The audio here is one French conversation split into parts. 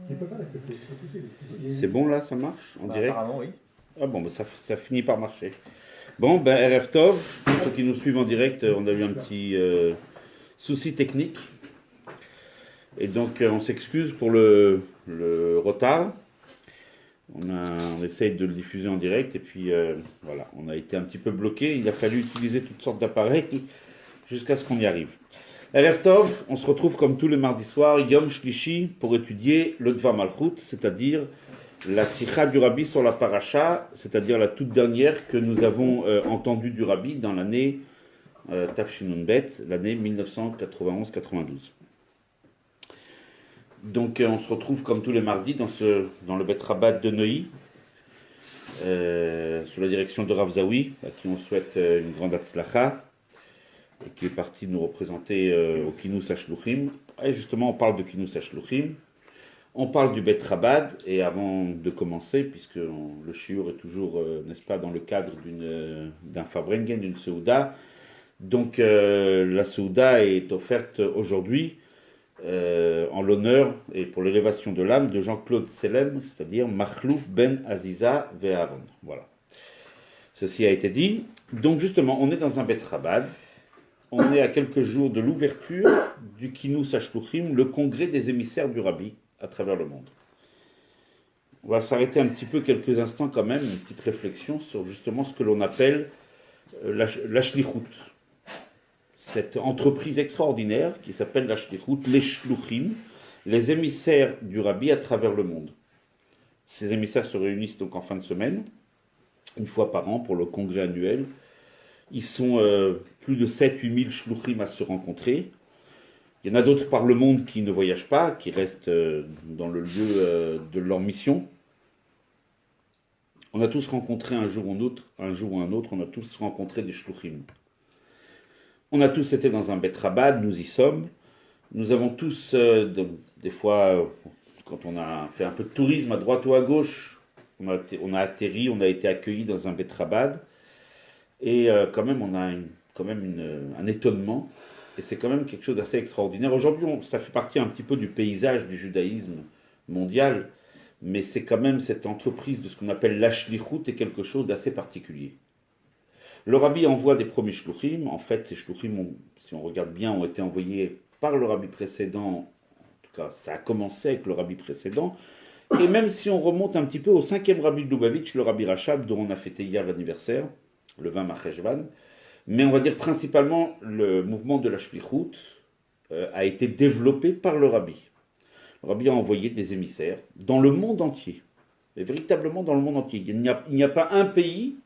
Il ne peut pas l'accepter, c'est pas possible. C'est bon là, ça marche en direct? Apparemment, oui. Ah bon, bah, ça finit par marcher. Bon, ben RF Tov, pour ceux qui nous suivent en direct, on a eu un petit souci technique. Et donc on s'excuse pour le retard. On essaye de le diffuser en direct et puis voilà, on a été un petit peu bloqué. Il a fallu utiliser toutes sortes d'appareils jusqu'à ce qu'on y arrive. RF Tov, on se retrouve comme tous les mardis soirs, Yom Shlishi, pour étudier le Dvar Malchut, c'est-à-dire la Sikha du Rabbi sur la Paracha, c'est-à-dire la toute dernière que nous avons entendue du Rabbi dans l'année Tafshinun Bet, l'année 1991-92. Donc on se retrouve comme tous les mardis dans le Bet Rabat de Neuilly, sous la direction de Rav Zawi, à qui on souhaite une grande Hatzlacha, et qui est parti nous représenter au Kinous HaShluchim. Et justement, on parle de Kinous HaShluchim, on parle du Bet Rabat, et avant de commencer, puisque le shiur est toujours, n'est-ce pas, dans le cadre d'un Farbrengen, d'une Seuda, donc la Seuda est offerte aujourd'hui en l'honneur et pour l'élévation de l'âme de Jean-Claude Selem, c'est-à-dire Machlouf Ben Aziza Ve'Aaron. Voilà. Ceci a été dit. Donc justement, on est dans un Bet Rabat. On est à quelques jours de l'ouverture du Kinous HaShluchim, le congrès des émissaires du Rabbi à travers le monde. On va s'arrêter un petit peu quelques instants quand même, une petite réflexion sur justement ce que l'on appelle la shlichut. Cette entreprise extraordinaire qui s'appelle la shlichut, les shluchim, les émissaires du Rabbi à travers le monde. Ces émissaires se réunissent donc en fin de semaine, une fois par an pour le congrès annuel. Ils sont plus de 7-8 000 shluchim à se rencontrer. Il y en a d'autres par le monde qui ne voyagent pas, qui restent dans le lieu de leur mission. On a tous rencontré un jour ou un autre, on a tous rencontré des shluchim. On a tous été dans un Bet Rabat, nous y sommes. Nous avons tous, des fois, quand on a fait un peu de tourisme à droite ou à gauche, on a atterri, on a été accueillis dans un Bet Rabat. Et quand même, on a un étonnement. Et c'est quand même quelque chose d'assez extraordinaire. Aujourd'hui, ça fait partie un petit peu du paysage du judaïsme mondial. Mais c'est quand même cette entreprise de ce qu'on appelle l'ashlichut est quelque chose d'assez particulier. Le Rabbi envoie des premiers shluchim. En fait, ces shluchim, si on regarde bien, ont été envoyés par le Rabbi précédent. En tout cas, ça a commencé avec le Rabbi précédent. Et même si on remonte un petit peu au 5e Rabbi de Lubavitch, le Rabbi Rachab, dont on a fêté hier l'anniversaire, le 20 Marcheshvan, mais on va dire principalement le mouvement de la shlichut a été développé par le Rabbi. Le Rabbi a envoyé des émissaires dans le monde entier, et véritablement dans le monde entier. Il n'y a pas un pays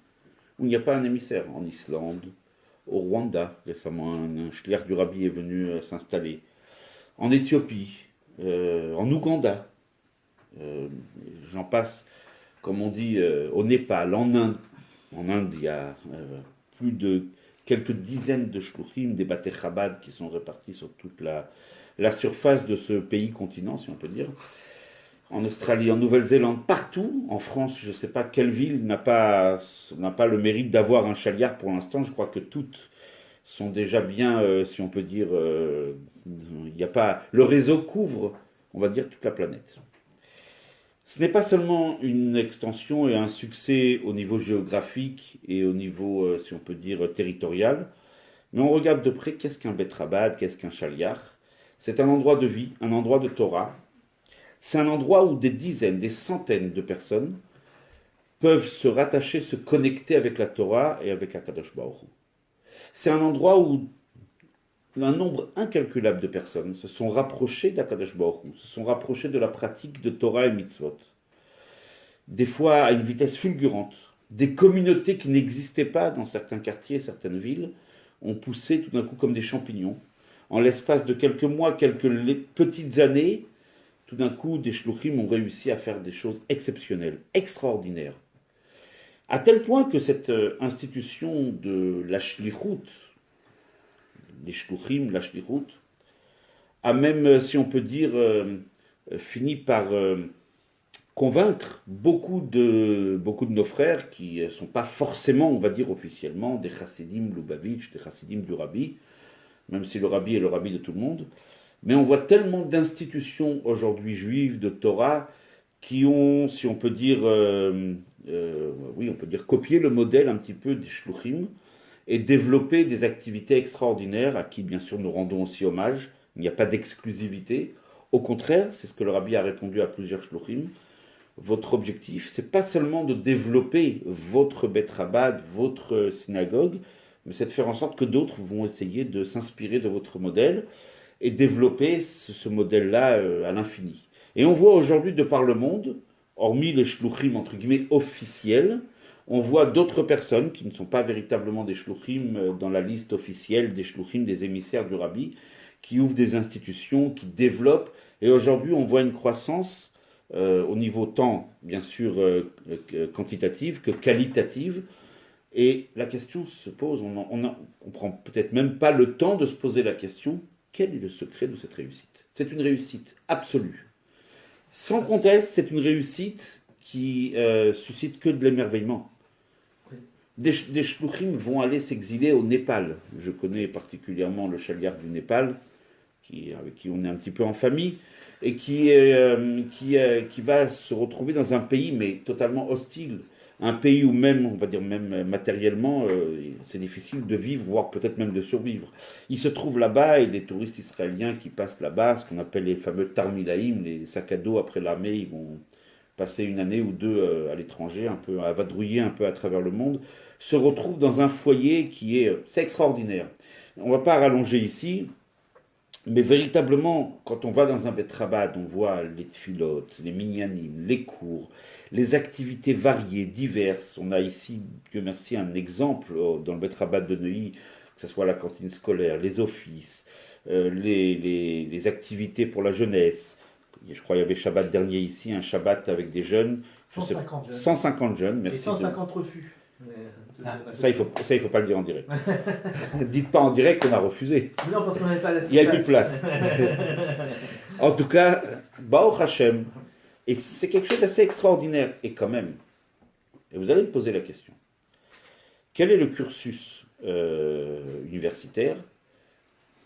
où il n'y a pas un émissaire. En Islande, au Rwanda, récemment un shliach du Rabbi est venu s'installer. En Éthiopie, en Ouganda, j'en passe, comme on dit, au Népal, en Inde. En Inde, il y a plus de quelques dizaines de shluchim, des Batei Chabad qui sont répartis sur toute la surface de ce pays-continent, si on peut dire. En Australie, en Nouvelle-Zélande, partout. En France, je ne sais pas quelle ville n'a pas le mérite d'avoir un chaliard pour l'instant. Je crois que toutes sont déjà bien, si on peut dire, il n'y a pas. Le réseau couvre, on va dire, toute la planète. Ce n'est pas seulement une extension et un succès au niveau géographique et au niveau, si on peut dire, territorial, mais on regarde de près qu'est-ce qu'un Bet Rabat, qu'est-ce qu'un chaliar. C'est un endroit de vie, un endroit de Torah. C'est un endroit où des dizaines, des centaines de personnes peuvent se rattacher, se connecter avec la Torah et avec Akadosh Baruch Hu. C'est un endroit où un nombre incalculable de personnes se sont rapprochées d'Akadosh Baruch Hu, se sont rapprochées de la pratique de Torah et Mitzvot. Des fois à une vitesse fulgurante. Des communautés qui n'existaient pas dans certains quartiers, certaines villes, ont poussé tout d'un coup comme des champignons. En l'espace de quelques mois, quelques petites années, tout d'un coup, des shluchim ont réussi à faire des choses exceptionnelles, extraordinaires. À tel point que cette institution de la shlichut, les shluchim, la shlichut, a même, si on peut dire, fini par convaincre beaucoup de nos frères qui ne sont pas forcément, on va dire officiellement, des chassidim Lubavitch, des chassidim du Rabbi, même si le Rabbi est le Rabbi de tout le monde, Mais on voit tellement d'institutions aujourd'hui juives, de Torah, qui ont, si on peut dire, oui, on peut dire copier le modèle un petit peu des shluchim et développer des activités extraordinaires à qui, bien sûr, nous rendons aussi hommage. Il n'y a pas d'exclusivité. Au contraire, c'est ce que le rabbi a répondu à plusieurs shluchim. Votre objectif, c'est pas seulement de développer votre Bet Chabad, votre synagogue, mais c'est de faire en sorte que d'autres vont essayer de s'inspirer de votre modèle et développer ce modèle-là à l'infini. Et on voit aujourd'hui de par le monde, hormis les shluchim entre guillemets officiels, on voit d'autres personnes qui ne sont pas véritablement des shluchim dans la liste officielle des shluchim, des émissaires du rabbi, qui ouvrent des institutions, qui développent. Et aujourd'hui, on voit une croissance au niveau tant, bien sûr, quantitative que qualitative. Et la question se pose, on prend peut-être même pas le temps de se poser la question, quel est le secret de cette réussite? C'est une réussite absolue. Sans conteste, c'est une réussite qui suscite que de l'émerveillement. Des shluchim vont aller s'exiler au Népal. Je connais particulièrement le chaliar du Népal, avec qui on est un petit peu en famille, et qui va se retrouver dans un pays mais totalement hostile. Un pays où même, on va dire même matériellement, c'est difficile de vivre, voire peut-être même de survivre. Il se trouve là-bas et des touristes israéliens qui passent là-bas, ce qu'on appelle les fameux Tarmilaïm, les sacs à dos après l'armée, ils vont passer une année ou deux à l'étranger, un peu à vadrouiller un peu à travers le monde, se retrouvent dans un foyer qui est, c'est extraordinaire. On ne va pas rallonger ici, mais véritablement, quand on va dans un Bet Chabad, on voit les tfilotes, les minyanim, les cours, les activités variées, diverses. On a ici, Dieu merci, un exemple dans le Bet Chabad de Neuilly, que ce soit la cantine scolaire, les offices, les activités pour la jeunesse. Je crois qu'il y avait Shabbat dernier ici, un Shabbat avec des jeunes. 150 jeunes. 150 jeunes, merci. Et 150 refus. Ça, il faut pas le dire en direct. Dites pas en direct qu'on a refusé. Non, parce qu'on n'avait pas la Il n'y a plus de place. En tout cas, Baruch Hashem. Et c'est quelque chose d'assez extraordinaire. Et quand même, et vous allez me poser la question, quel est le cursus universitaire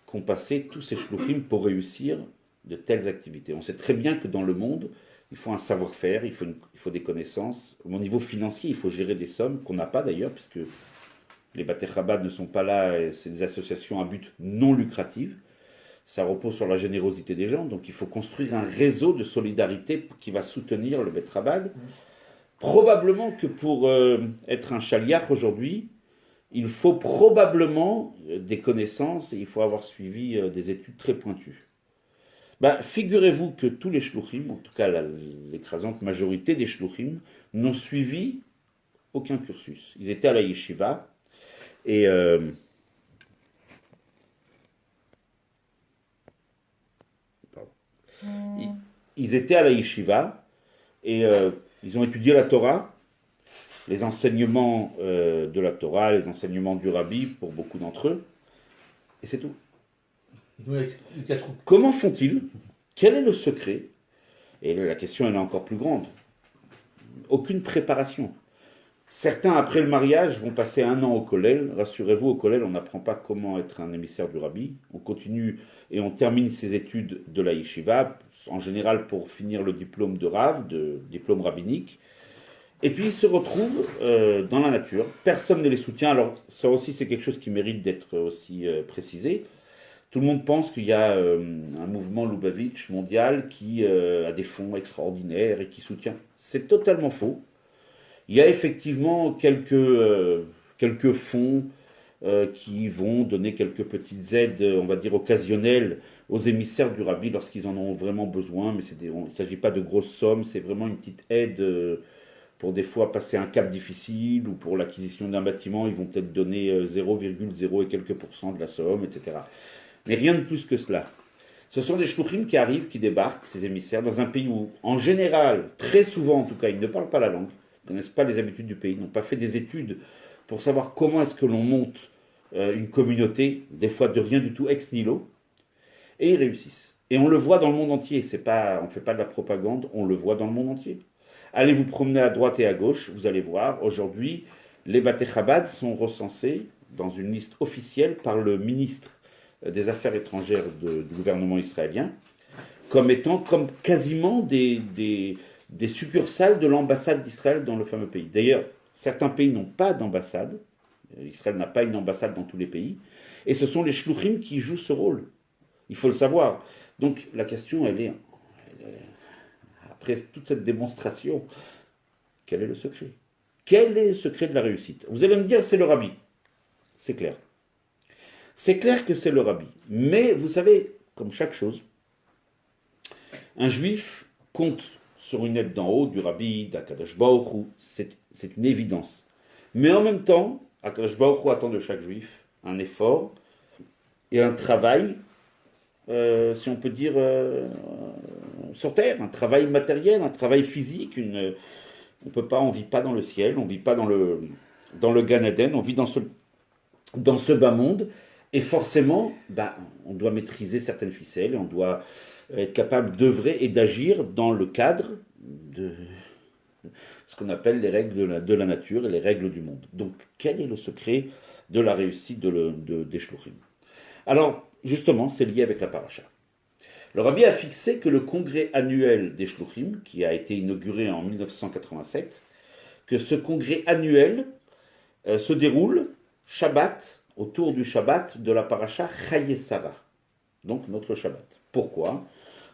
qu'ont passé tous ces shluchim pour réussir de telles activités? On sait très bien que dans le monde, il faut un savoir-faire, il faut des connaissances. Au niveau financier, il faut gérer des sommes qu'on n'a pas d'ailleurs, puisque les Bate Chabad ne sont pas là, c'est des associations à but non lucratif. Ça repose sur la générosité des gens, donc il faut construire un réseau de solidarité qui va soutenir le Bet Chabad. Probablement que pour être un chaliach aujourd'hui, il faut probablement des connaissances et il faut avoir suivi des études très pointues. Figurez-vous que tous les shluchim, en tout cas l'écrasante majorité des shluchim, n'ont suivi aucun cursus. Ils étaient à la yeshiva et ils étaient à la yeshiva et ils ont étudié la Torah, les enseignements de la Torah, les enseignements du Rabbi pour beaucoup d'entre eux, et c'est tout. Comment font-ils? Quel est le secret? Et la question elle est encore plus grande. Aucune préparation. Certains, après le mariage, vont passer 1 an au kollel. Rassurez-vous, au kollel, on n'apprend pas comment être un émissaire du rabbi. On continue et on termine ses études de la yeshiva, en général pour finir le diplôme de Rav, de diplôme rabbinique. Et puis ils se retrouvent dans la nature. Personne ne les soutient. Alors ça aussi, c'est quelque chose qui mérite d'être aussi précisé. Tout le monde pense qu'il y a un mouvement Lubavitch mondial qui a des fonds extraordinaires et qui soutient. C'est totalement faux. Il y a effectivement quelques fonds qui vont donner quelques petites aides, on va dire occasionnelles, aux émissaires du rabbi lorsqu'ils en ont vraiment besoin, mais il ne s'agit pas de grosses sommes, c'est vraiment une petite aide pour des fois passer un cap difficile ou pour l'acquisition d'un bâtiment, ils vont peut-être donner 0,0 et quelques pourcents de la somme, etc. Mais rien de plus que cela. Ce sont des shluchim qui arrivent, qui débarquent, ces émissaires, dans un pays où, en général, très souvent en tout cas, ils ne parlent pas la langue, ne connaissent pas les habitudes du pays, n'ont pas fait des études pour savoir comment est-ce que l'on monte une communauté, des fois de rien du tout, ex nihilo, et ils réussissent. Et on le voit dans le monde entier, on ne fait pas de la propagande, on le voit dans le monde entier. Allez vous promener à droite et à gauche, vous allez voir, aujourd'hui, les Bate Chabad sont recensés dans une liste officielle par le ministre des Affaires étrangères du gouvernement israélien, comme étant comme quasiment des succursales de l'ambassade d'Israël dans le fameux pays. D'ailleurs, certains pays n'ont pas d'ambassade. Israël n'a pas une ambassade dans tous les pays. Et ce sont les shluchim qui jouent ce rôle. Il faut le savoir. Donc la question, après toute cette démonstration, quel est le secret? Quel est le secret de la réussite? Vous allez me dire, c'est le rabbi. C'est clair. C'est clair que c'est le rabbi. Mais vous savez, comme chaque chose, un juif compte sur une aide d'en haut, du rabbi, d'Akadosh Baruch Hu, c'est une évidence. Mais en même temps, Akadosh Baruch Hu attend de chaque juif un effort et un travail, si on peut dire, sur terre, un travail matériel, un travail physique. On vit pas dans le ciel, on vit pas dans le Gan Eden, on vit dans ce bas monde. Et forcément, on doit maîtriser certaines ficelles, on doit être capable d'œuvrer et d'agir dans le cadre de ce qu'on appelle les règles de la nature et les règles du monde. Donc, quel est le secret de la réussite des shluchim? Alors, justement, c'est lié avec la paracha. Le rabbi a fixé que le congrès annuel des shluchim, qui a été inauguré en 1987, que ce congrès annuel se déroule Shabbat, autour du Shabbat de la paracha Chaye Sarah, donc notre Shabbat. Pourquoi?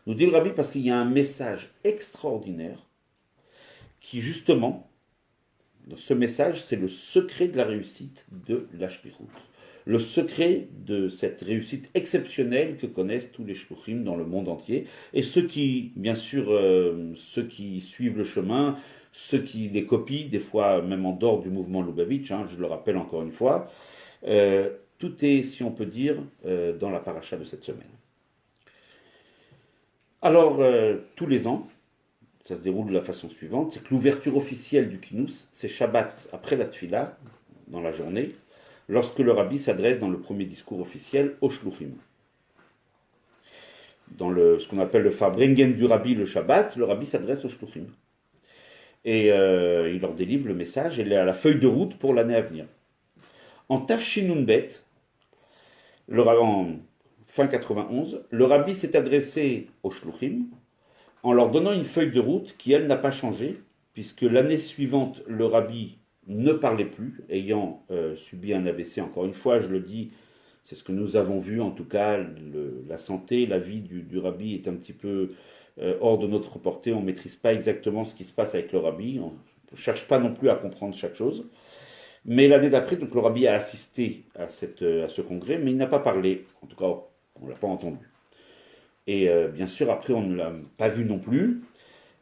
Nous dit le rabbi parce qu'il y a un message extraordinaire qui justement, ce message, c'est le secret de la réussite de la shlichut. Le secret de cette réussite exceptionnelle que connaissent tous les shluchim dans le monde entier. Et ceux qui, bien sûr, ceux qui suivent le chemin, ceux qui les copient, des fois même en dehors du mouvement Lubavitch, je le rappelle encore une fois, tout est, si on peut dire, dans la paracha de cette semaine. Alors, tous les ans, ça se déroule de la façon suivante, c'est que l'ouverture officielle du Kinous, c'est Shabbat après la Tfila, dans la journée, lorsque le rabbi s'adresse dans le premier discours officiel aux shluchim. Dans ce qu'on appelle le Farbringen du rabbi le Shabbat, le rabbi s'adresse aux shluchim. Et il leur délivre le message et la feuille de route pour l'année à venir. En Tafshinun Bet, en fin 91, le rabbi s'est adressé aux shluchim en leur donnant une feuille de route qui, elle, n'a pas changé, puisque l'année suivante, le rabbi ne parlait plus, ayant subi un AVC. Encore une fois, je le dis, c'est ce que nous avons vu, en tout cas, la santé, la vie du rabbi est un petit peu hors de notre portée. On ne maîtrise pas exactement ce qui se passe avec le rabbi, on ne cherche pas non plus à comprendre chaque chose. Mais l'année d'après, donc, le rabbi a assisté à ce congrès, mais il n'a pas parlé, en tout cas, on ne l'a pas entendu. Et bien sûr, après, on ne l'a pas vu non plus.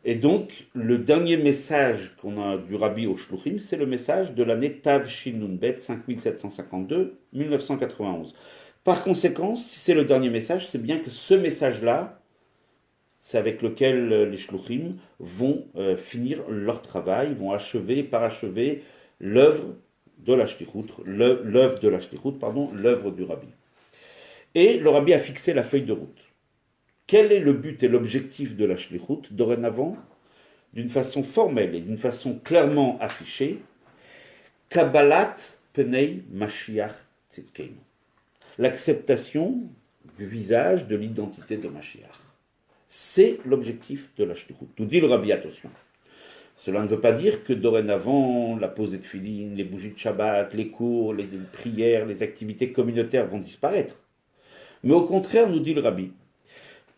Et donc, le dernier message qu'on a du rabbi au shluchim, c'est le message de l'année Tav Shin Nun Bet 5752-1991. Par conséquent, si c'est le dernier message, c'est bien que ce message-là, c'est avec lequel les shluchim vont finir leur travail, vont parachever l'œuvre de la shlichut, l'œuvre du rabbi. Et le rabbi a fixé la feuille de route. Quel est le but et l'objectif de la shlichut dorénavant, d'une façon formelle et d'une façon clairement affichée? Kabbalat Penei Mashiach Tzidkeinu. L'acceptation du visage, de l'identité de Mashiach. C'est l'objectif de la shlichut. Nous dit le rabbi, attention. Cela ne veut pas dire que dorénavant, la pose des tefilines, les bougies de Shabbat, les cours, les prières, les activités communautaires vont disparaître. Mais au contraire, nous dit le rabbi,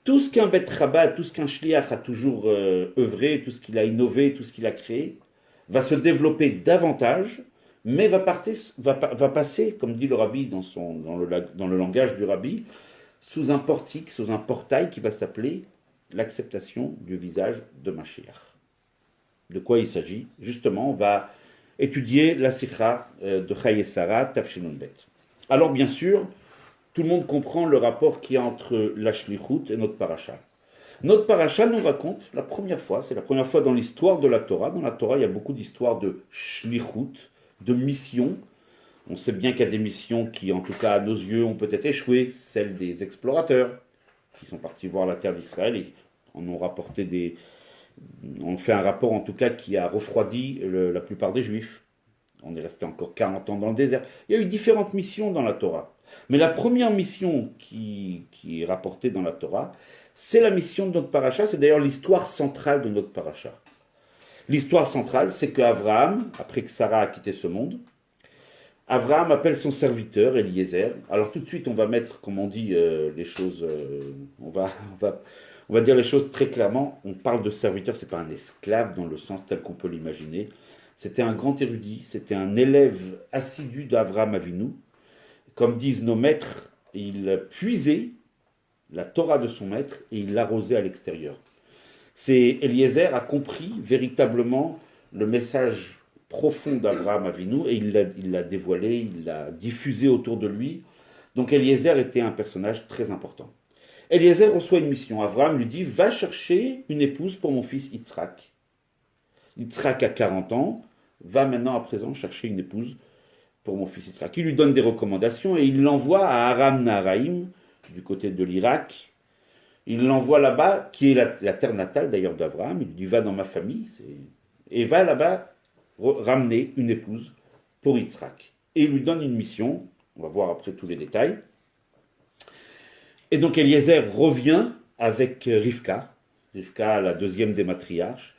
tout ce qu'un Bet Rabbah, tout ce qu'un Shliach a toujours œuvré, tout ce qu'il a innové, tout ce qu'il a créé, va se développer davantage, mais va passer, comme dit le rabbi dans le langage du rabbi, sous un portique, sous un portail qui va s'appeler l'acceptation du visage de Mashiach. De quoi il s'agit? Justement, on va étudier la sikha de Chaye Sarah, Tafshinun Bet. Alors bien sûr, tout le monde comprend le rapport qu'il y a entre la shlichut et notre paracha. Notre paracha nous raconte c'est la première fois dans l'histoire de la Torah. Dans la Torah, il y a beaucoup d'histoires de shlichut, de missions. On sait bien qu'il y a des missions qui, en tout cas à nos yeux, ont peut-être échoué. Celles des explorateurs qui sont partis voir la terre d'Israël et en ont rapporté on fait un rapport en tout cas qui a refroidi la plupart des Juifs. On est resté encore 40 ans dans le désert. Il y a eu différentes missions dans la Torah. Mais la première mission qui est rapportée dans la Torah, c'est la mission de notre paracha. C'est d'ailleurs l'histoire centrale de notre paracha. L'histoire centrale, c'est qu'Abraham, après que Sarah a quitté ce monde, Abraham appelle son serviteur, Eliezer. Alors tout de suite, on va mettre, comme on dit, les choses, on va dire les choses très clairement. On parle de serviteur, c'est pas un esclave dans le sens tel qu'on peut l'imaginer. C'était un grand érudit, c'était un élève assidu d'Abraham Avinu. Comme disent nos maîtres, il puisait la Torah de son maître et il l'arrosait à l'extérieur. C'est Eliezer a compris véritablement le message profond d'Abraham Avinu et il l'a dévoilé, il l'a diffusé autour de lui. Donc Eliezer était un personnage très important. Eliezer reçoit une mission. Abraham lui dit, va chercher une épouse pour mon fils Yitzhak. Yitzhak a 40 ans, va maintenant à présent chercher une épouse pour mon fils Yitzhak. Il lui donne des recommandations et il l'envoie à Aram Naharaim, du côté de l'Irak. Il l'envoie là-bas, qui est la terre natale d'ailleurs d'Abraham. Il lui dit, va dans ma famille, et va là-bas ramener une épouse pour Yitzhak. Et il lui donne une mission, on va voir après tous les détails. Et donc Eliezer revient avec Rivka, la deuxième des matriarches.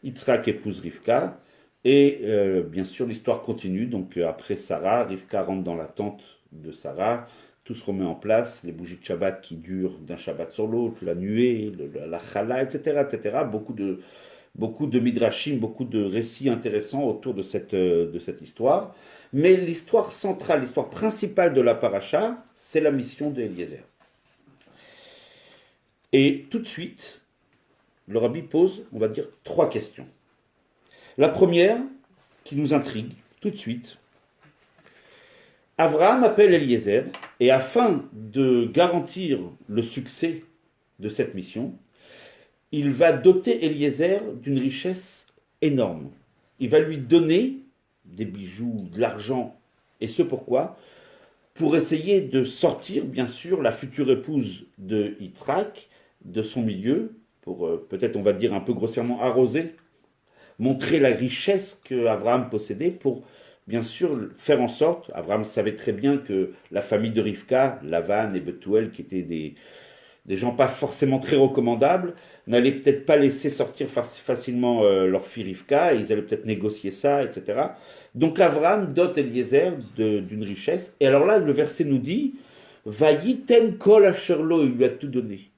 Yitzhak épouse Rivka, et bien sûr l'histoire continue. Donc après Sarah, Rivka rentre dans la tente de Sarah, tout se remet en place, les bougies de Shabbat qui durent d'un Shabbat sur l'autre, la nuée, la chala, etc., etc. Beaucoup de midrashim, beaucoup de récits intéressants autour de cette histoire. Mais l'histoire centrale, l'histoire principale de la paracha, c'est la mission d'Eliezer. Et tout de suite, le rabbi pose, on va dire, 3 questions. La première, qui nous intrigue tout de suite, Abraham appelle Eliezer, et afin de garantir le succès de cette mission, il va doter Eliezer d'une richesse énorme. Il va lui donner des bijoux, de l'argent, et ce pourquoi ? Pour essayer de sortir, bien sûr, la future épouse de Yitzhak de son milieu, pour peut-être, on va dire un peu grossièrement, arroser, montrer la richesse qu'Abraham possédait, pour bien sûr faire en sorte, Abraham savait très bien que la famille de Rivka, Lavan et Bethuel, qui étaient des gens pas forcément très recommandables, n'allaient peut-être pas laisser sortir facilement leur fille Rivka, et ils allaient peut-être négocier ça, etc. Donc Abraham dote Eliezer d'une richesse, et alors là, le verset nous dit, Vayiten kol asherlo, il lui a tout donné.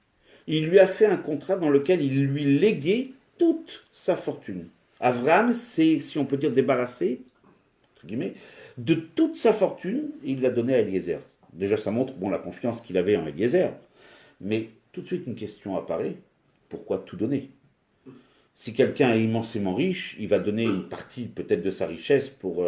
Il lui a fait un contrat dans lequel il lui léguait toute sa fortune. Abraham s'est, si on peut dire, débarrassé, entre guillemets, de toute sa fortune, il l'a donnée à Eliezer. Déjà, ça montre la confiance qu'il avait en Eliezer. Mais tout de suite, une question apparaît. Pourquoi tout donner ? Si quelqu'un est immensément riche, il va donner une partie peut-être de sa richesse pour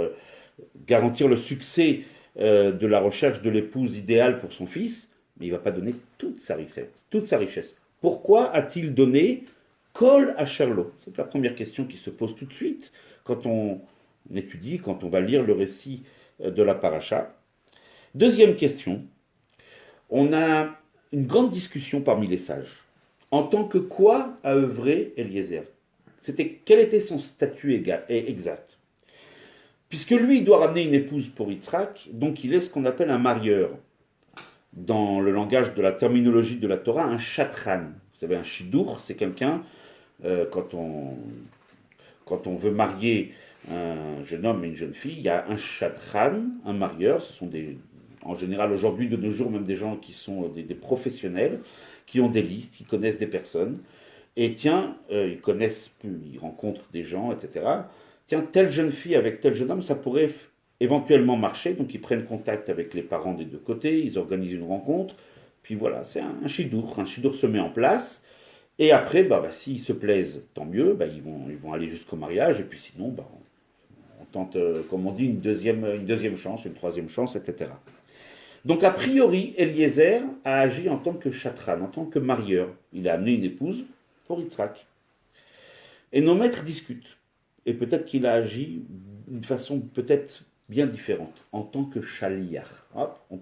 garantir le succès de la recherche de l'épouse idéale pour son fils, mais il ne va pas donner toute sa richesse. Pourquoi a-t-il donné Kol Asherlo ? C'est la première question qui se pose tout de suite quand on étudie, quand on va lire le récit de la paracha. Deuxième question, on a une grande discussion parmi les sages. En tant que quoi a œuvré Eliezer ? Quel était son statut exact ? Puisque lui, il doit ramener une épouse pour Yitzhak, donc il est ce qu'on appelle un marieur. Dans le langage de la terminologie de la Torah, un chatran. Vous savez, un shidour, c'est quelqu'un, quand on veut marier un jeune homme et une jeune fille, il y a un chatran, un marieur, ce sont en général aujourd'hui, de nos jours, même des gens qui sont des professionnels, qui ont des listes, qui connaissent des personnes, et tiens, ils rencontrent des gens, etc. Tiens, telle jeune fille avec tel jeune homme, ça pourrait éventuellement marcher, donc ils prennent contact avec les parents des deux côtés, ils organisent une rencontre, puis voilà, c'est un shidour se met en place, et après, s'ils se plaisent, tant mieux, ils vont aller jusqu'au mariage, et puis sinon, on tente, comme on dit, une deuxième chance, une troisième chance, etc. Donc a priori, Eliezer a agi en tant que chatran, en tant que marieur. Il a amené une épouse pour Yitzhak. Et nos maîtres discutent. Et peut-être qu'il a agi d'une façon peut-être bien différente, en tant que chaliach. Hop, tout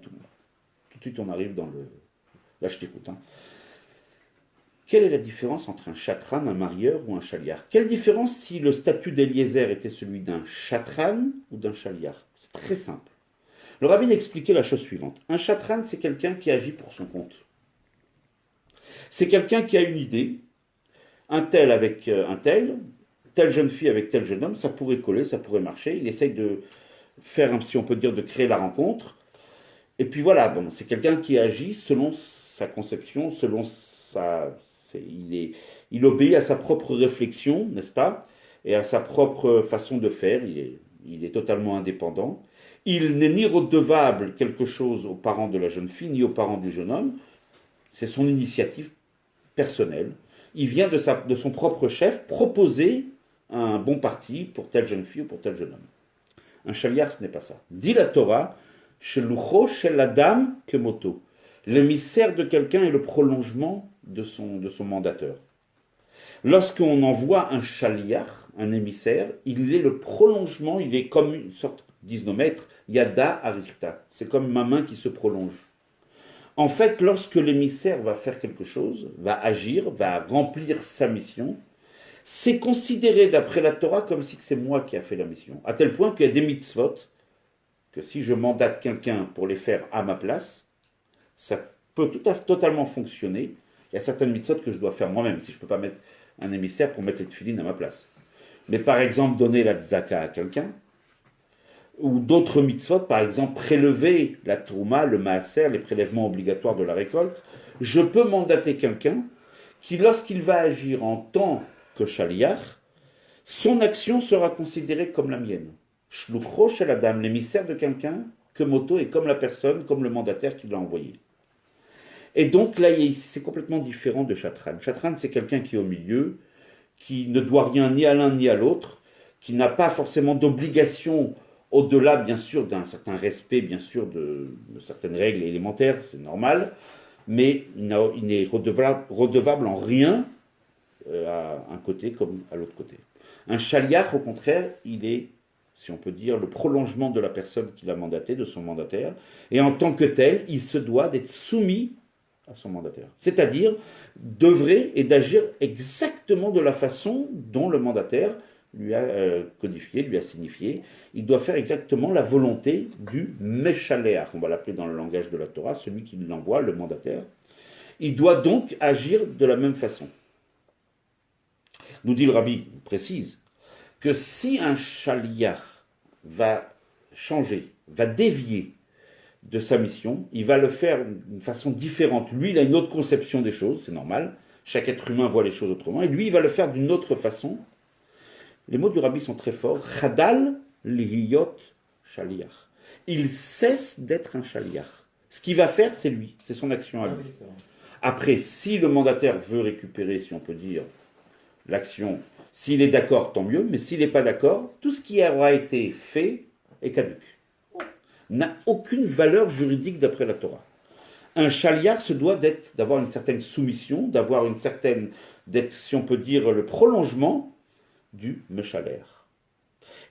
de suite on arrive dans la shtichut. Quelle est la différence entre un chatran, un marieur ou un chaliar? Quelle différence si le statut d'Eliezer était celui d'un chatran ou d'un chaliar? C'est très simple. Le rabbin expliquait la chose suivante. Un chatran, c'est quelqu'un qui agit pour son compte. C'est quelqu'un qui a une idée, un tel avec un tel, telle jeune fille avec tel jeune homme, ça pourrait coller, ça pourrait marcher. Il essaye de faire, si on peut dire, de créer la rencontre. Et puis voilà, bon, c'est quelqu'un qui agit selon sa conception, selon sa... il obéit à sa propre réflexion, n'est-ce pas? Et à sa propre façon de faire. Il est totalement indépendant. Il n'est ni redevable quelque chose aux parents de la jeune fille, ni aux parents du jeune homme. C'est son initiative personnelle. Il vient de son propre chef proposer un bon parti pour telle jeune fille ou pour tel jeune homme. Un chaliar, ce n'est pas ça. Dit la Torah, Shelucho shel adam kemoto. L'émissaire de quelqu'un est le prolongement de son mandateur. Lorsqu'on envoie un chaliar, un émissaire, il est le prolongement, il est comme une sorte, disent nos maîtres, yada arifta. C'est comme ma main qui se prolonge. En fait, lorsque l'émissaire va faire quelque chose, va agir, va remplir sa mission, c'est considéré d'après la Torah comme si c'est moi qui a fait la mission. À tel point qu'il y a des mitzvot, que si je mandate quelqu'un pour les faire à ma place, ça peut totalement fonctionner. Il y a certaines mitzvot que je dois faire moi-même, si je ne peux pas mettre un émissaire pour mettre les tefilines à ma place. Mais par exemple, donner la tzedaka à quelqu'un, ou d'autres mitzvot, par exemple, prélever la trouma, le maaser, les prélèvements obligatoires de la récolte, je peux mandater quelqu'un qui, lorsqu'il va agir en tant que chaliach, son action sera considérée comme la mienne. Shlucho shel adam, l'émissaire de quelqu'un, que moto est comme la personne, comme le mandataire qui l'a envoyé. Et donc là, c'est complètement différent de chatran. Chatran, c'est quelqu'un qui est au milieu, qui ne doit rien ni à l'un ni à l'autre, qui n'a pas forcément d'obligation au-delà, bien sûr, d'un certain respect, bien sûr, de certaines règles élémentaires, c'est normal, mais il n'est redevable en rien à un côté comme à l'autre côté. Un chaliach, au contraire, il est, si on peut dire, le prolongement de la personne qui l'a mandaté, de son mandataire, et en tant que tel, il se doit d'être soumis à son mandataire. C'est-à-dire d'œuvrer et d'agir exactement de la façon dont le mandataire lui a codifié, lui a signifié. Il doit faire exactement la volonté du Meshaléach, on va l'appeler dans le langage de la Torah, celui qui l'envoie, le mandataire. Il doit donc agir de la même façon. Nous dit le rabbi, il précise, que si un chaliach va changer, va dévier de sa mission, il va le faire d'une façon différente. Lui, il a une autre conception des choses, c'est normal. Chaque être humain voit les choses autrement. Et lui, il va le faire d'une autre façon. Les mots du rabbi sont très forts. Chadal lihiyot shaliach. Il cesse d'être un shaliach. Ce qu'il va faire, c'est lui. C'est son action à lui. Après, si le mandataire veut récupérer, si on peut dire, l'action, s'il est d'accord, tant mieux. Mais s'il n'est pas d'accord, tout ce qui aura été fait est caduque. N'a aucune valeur juridique d'après la Torah. Un chaliar se doit d'avoir une certaine soumission, d'avoir une certaine, d'être, si on peut dire, le prolongement du Meshaler.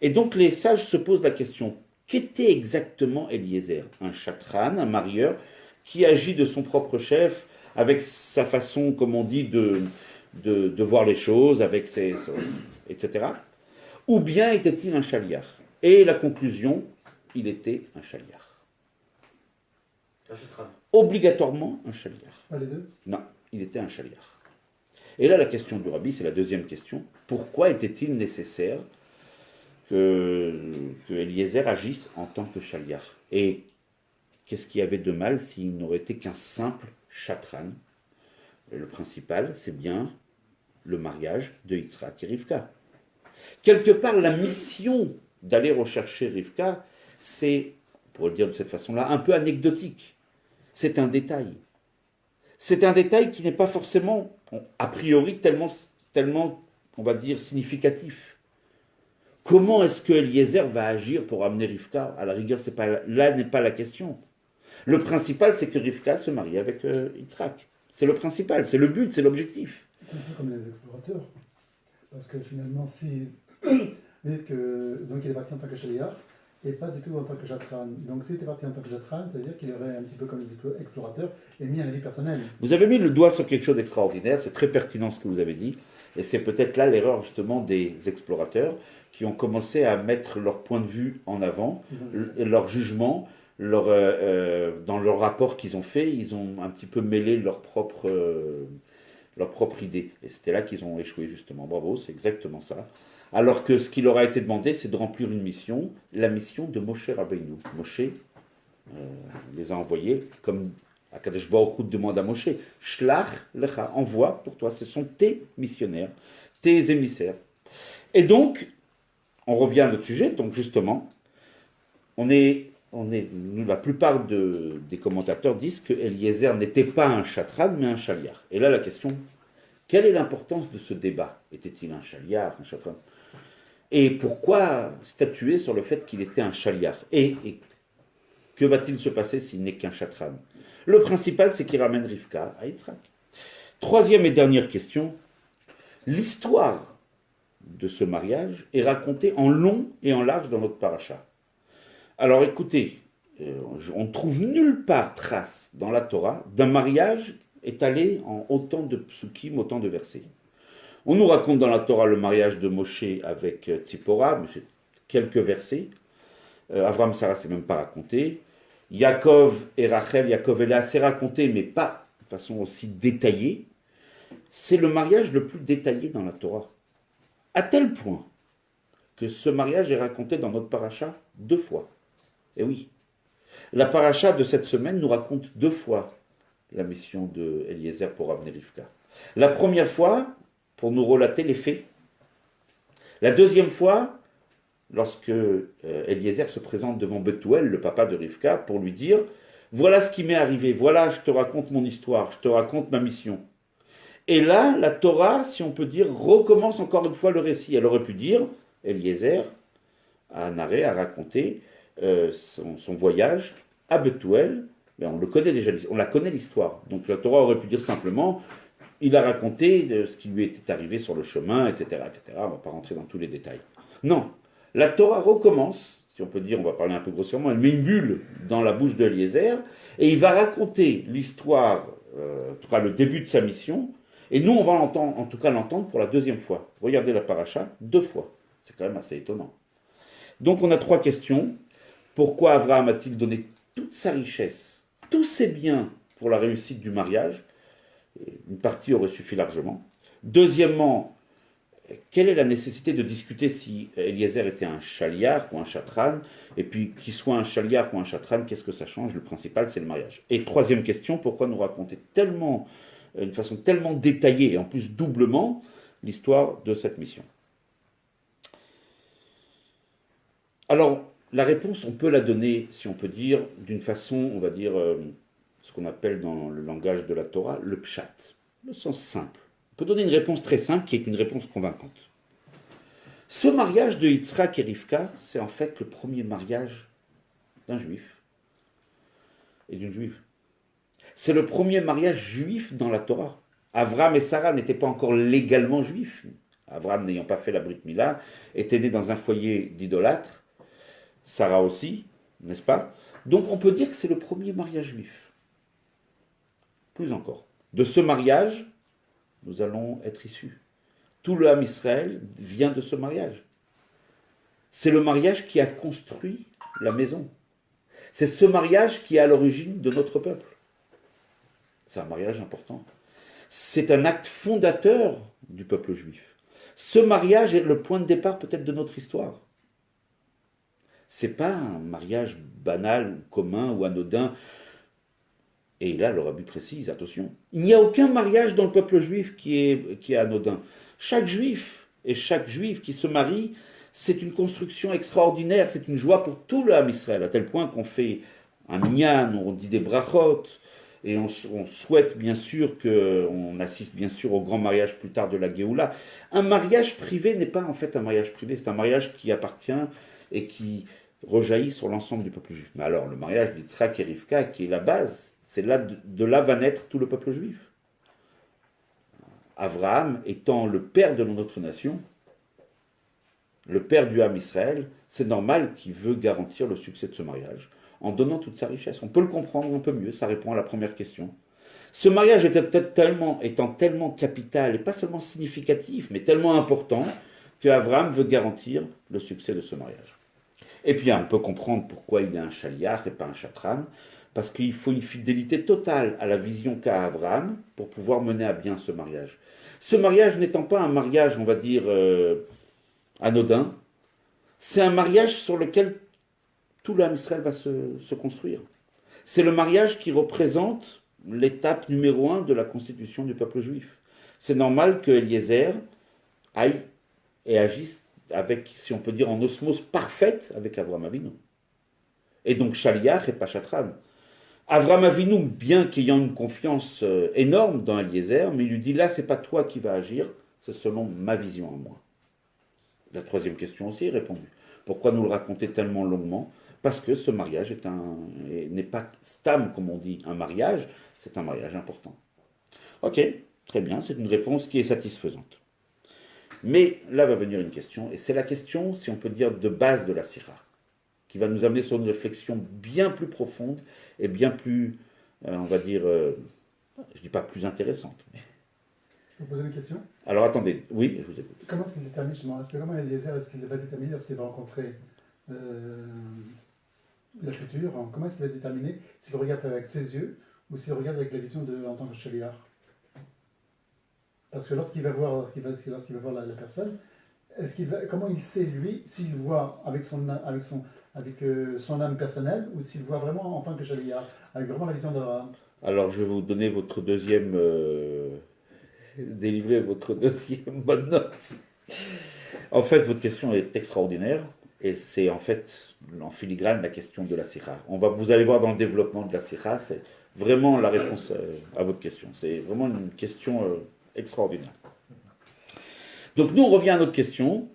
Et donc les sages se posent la question, qu'était exactement Eliezer? Un chatran, un marieur, qui agit de son propre chef, avec sa façon, comme on dit, de voir les choses, avec etc. Ou bien était-il un chaliar? Et la conclusion, il était un chaliar. Obligatoirement un chaliar. Pas les deux? Non, il était un chaliar. Et là, la question du rabbi, c'est la deuxième question. Pourquoi était-il nécessaire que Eliezer agisse en tant que chaliar? Et qu'est-ce qu'il y avait de mal s'il n'aurait été qu'un simple chatran? Et le principal, c'est bien le mariage de Yitzhak et Rivka. Quelque part, la mission d'aller rechercher Rivka, c'est, pour le dire de cette façon-là, un peu anecdotique. C'est un détail. C'est un détail qui n'est pas forcément, a priori, tellement, on va dire, significatif. Comment est-ce que Eliezer va agir pour amener Rivka? À la rigueur, là n'est pas la question. Le principal, c'est que Rivka se marie avec Yitzhak. C'est le principal, c'est le but, c'est l'objectif. C'est un peu comme les explorateurs. Parce que finalement, si donc il est parti en tant que chaliar, et pas du tout en tant que Jatran. Donc s'il était parti en tant que Jatran, ça veut dire qu'il aurait un petit peu comme les explorateurs émis un avis personnel. Vous avez mis le doigt sur quelque chose d'extraordinaire, c'est très pertinent ce que vous avez dit, et c'est peut-être là l'erreur justement des explorateurs qui ont commencé à mettre leur point de vue en avant, leur jugement, dans leur rapport qu'ils ont fait, ils ont un petit peu mêlé leur propre idée. Et c'était là qu'ils ont échoué justement. Bravo, c'est exactement ça. Alors que ce qui leur a été demandé, c'est de remplir une mission, la mission de Moshe Rabbeinu. Moshe les a envoyés comme Akadosh Baruch Hu demande à Moshe, Shlach lecha, envoie pour toi, ce sont tes missionnaires, tes émissaires. Et donc, on revient à notre sujet, donc justement, nous, la plupart des commentateurs disent que Eliezer n'était pas un chatran, mais un chaliar. Et là, la question, quelle est l'importance de ce débat? Était-il un chaliar, un chatran? Et pourquoi statuer sur le fait qu'il était un chaliar? Et que va-t-il se passer s'il n'est qu'un chatran? Le principal, c'est qu'il ramène Rivka à Yitzhak. Troisième et dernière question, l'histoire de ce mariage est racontée en long et en large dans notre paracha. Alors écoutez, on ne trouve nulle part trace dans la Torah d'un mariage étalé en autant de psukim, autant de versets. On nous raconte dans la Torah le mariage de Moshe avec Tzipora, mais c'est quelques versets. Avraham, Sarah, c'est même pas raconté. Yaakov et Rachel, Yaakov et Léa, c'est raconté, mais pas de façon aussi détaillée. C'est le mariage le plus détaillé dans la Torah. À tel point que ce mariage est raconté dans notre paracha 2 fois. Et oui, la paracha de cette semaine nous raconte 2 fois la mission de Eliezer pour ramener Rivka. La première fois, pour nous relater les faits. La deuxième fois, lorsque Eliezer se présente devant Bethuel, le papa de Rivka, pour lui dire « Voilà ce qui m'est arrivé, voilà, je te raconte mon histoire, je te raconte ma mission. » Et là, la Torah, si on peut dire, recommence encore une fois le récit. Elle aurait pu dire, Eliezer a narré, a raconté son voyage à Bethuel, mais on le connaît déjà, on la connaît l'histoire. Donc la Torah aurait pu dire simplement, il a raconté ce qui lui était arrivé sur le chemin, etc., etc. On ne va pas rentrer dans tous les détails. Non, la Torah recommence, si on peut dire, on va parler un peu grossièrement, elle met une bulle dans la bouche d'Eliezer, et il va raconter l'histoire, en tout cas le début de sa mission, et nous on va l'entendre, en tout cas l'entendre pour la deuxième fois. Regardez la paracha 2 fois, c'est quand même assez étonnant. Donc on a 3 questions. Pourquoi Abraham a-t-il donné toute sa richesse, tous ses biens pour la réussite du mariage? Une partie aurait suffi largement. Deuxièmement, quelle est la nécessité de discuter si Eliezer était un chaliar ou un chatran? Et puis, qu'il soit un chaliar ou un chatran, qu'est-ce que ça change? Le principal, c'est le mariage. Et troisième question, pourquoi nous raconter d'une façon tellement détaillée, et en plus doublement, l'histoire de cette mission? Alors, la réponse, on peut la donner, si on peut dire, d'une façon, on va dire, ce qu'on appelle dans le langage de la Torah, le pshat, le sens simple. On peut donner une réponse très simple qui est une réponse convaincante. Ce mariage de Yitzhak et Rivka, c'est en fait le premier mariage d'un juif et d'une juive. C'est le premier mariage juif dans la Torah. Abraham et Sarah n'étaient pas encore légalement juifs. Abraham, n'ayant pas fait la Brit Mila, était né dans un foyer d'idolâtres. Sarah aussi, n'est-ce pas? Donc on peut dire que c'est le premier mariage juif. Plus encore. De ce mariage, nous allons être issus. Tout le Ham Israël vient de ce mariage. C'est le mariage qui a construit la maison. C'est ce mariage qui est à l'origine de notre peuple. C'est un mariage important. C'est un acte fondateur du peuple juif. Ce mariage est le point de départ peut-être de notre histoire. C'est pas un mariage banal, commun ou anodin. Et là, le rabbi précise, attention, il n'y a aucun mariage dans le peuple juif qui est anodin. Chaque juif et chaque juive qui se marie, c'est une construction extraordinaire, c'est une joie pour tout le Ham Israël, à tel point qu'on fait un minyan, on dit des brachot, et on souhaite bien sûr on assiste bien sûr au grand mariage plus tard de la Géoula. Un mariage privé n'est pas en fait un mariage privé, c'est un mariage qui appartient et qui rejaillit sur l'ensemble du peuple juif. Mais alors, le mariage d'Yitzhak et Rivka, qui est la base, c'est là, de là va naître tout le peuple juif. Abraham étant le père de notre nation, le père du Ham Israël, c'est normal qu'il veut garantir le succès de ce mariage en donnant toute sa richesse. On peut le comprendre un peu mieux, ça répond à la première question. Ce mariage étant tellement capital, et pas seulement significatif, mais tellement important, qu'Abraham veut garantir le succès de ce mariage. Et puis on peut comprendre pourquoi il est un chaliach et pas un chatran, parce qu'il faut une fidélité totale à la vision qu'a Abraham pour pouvoir mener à bien ce mariage. Ce mariage n'étant pas un mariage, on va dire, anodin, c'est un mariage sur lequel tout l'âme Israël va se construire. C'est le mariage qui représente l'étape numéro 1 de la constitution du peuple juif. C'est normal que Eliezer aille et agisse avec, si on peut dire, en osmose parfaite avec Avraham Avinu. Et donc Shaliach et pas Chatran. Avraham Avinu, bien qu'ayant une confiance énorme dans Eliezer, mais il lui dit là, c'est pas toi qui vas agir, c'est selon ma vision à moi. La troisième question aussi est répondue. Pourquoi nous le raconter tellement longuement? Parce que ce mariage n'est pas stam, comme on dit, un mariage, c'est un mariage important. Ok, très bien, c'est une réponse qui est satisfaisante. Mais là va venir une question, et c'est la question, si on peut dire, de base de la Sira, qui va nous amener sur une réflexion bien plus profonde et bien plus, on va dire, je ne dis pas plus intéressante. Mais... Je peux poser une question? Alors attendez, oui, je vous écoute. Comment est-ce qu'il détermine justement? Comment Eliezer, est-ce qu'il va déterminer lorsqu'il va rencontrer la future? Comment est-ce qu'il va déterminer s'il regarde avec ses yeux ou s'il regarde avec la vision en tant que chaliar? Parce que lorsqu'il va voir, la personne, comment il sait lui s'il voit avec son âme personnelle ou s'il voit vraiment en tant que chaliar, avec vraiment la vision d'Abraham? Alors je vais vous donner votre deuxième, délivrer votre deuxième bonne note. En fait, votre question est extraordinaire et c'est en fait en filigrane la question de la sikha. Vous allez voir dans le développement de la sikha, c'est vraiment la réponse à votre question. C'est vraiment une question extraordinaire. Donc nous, on revient à notre question.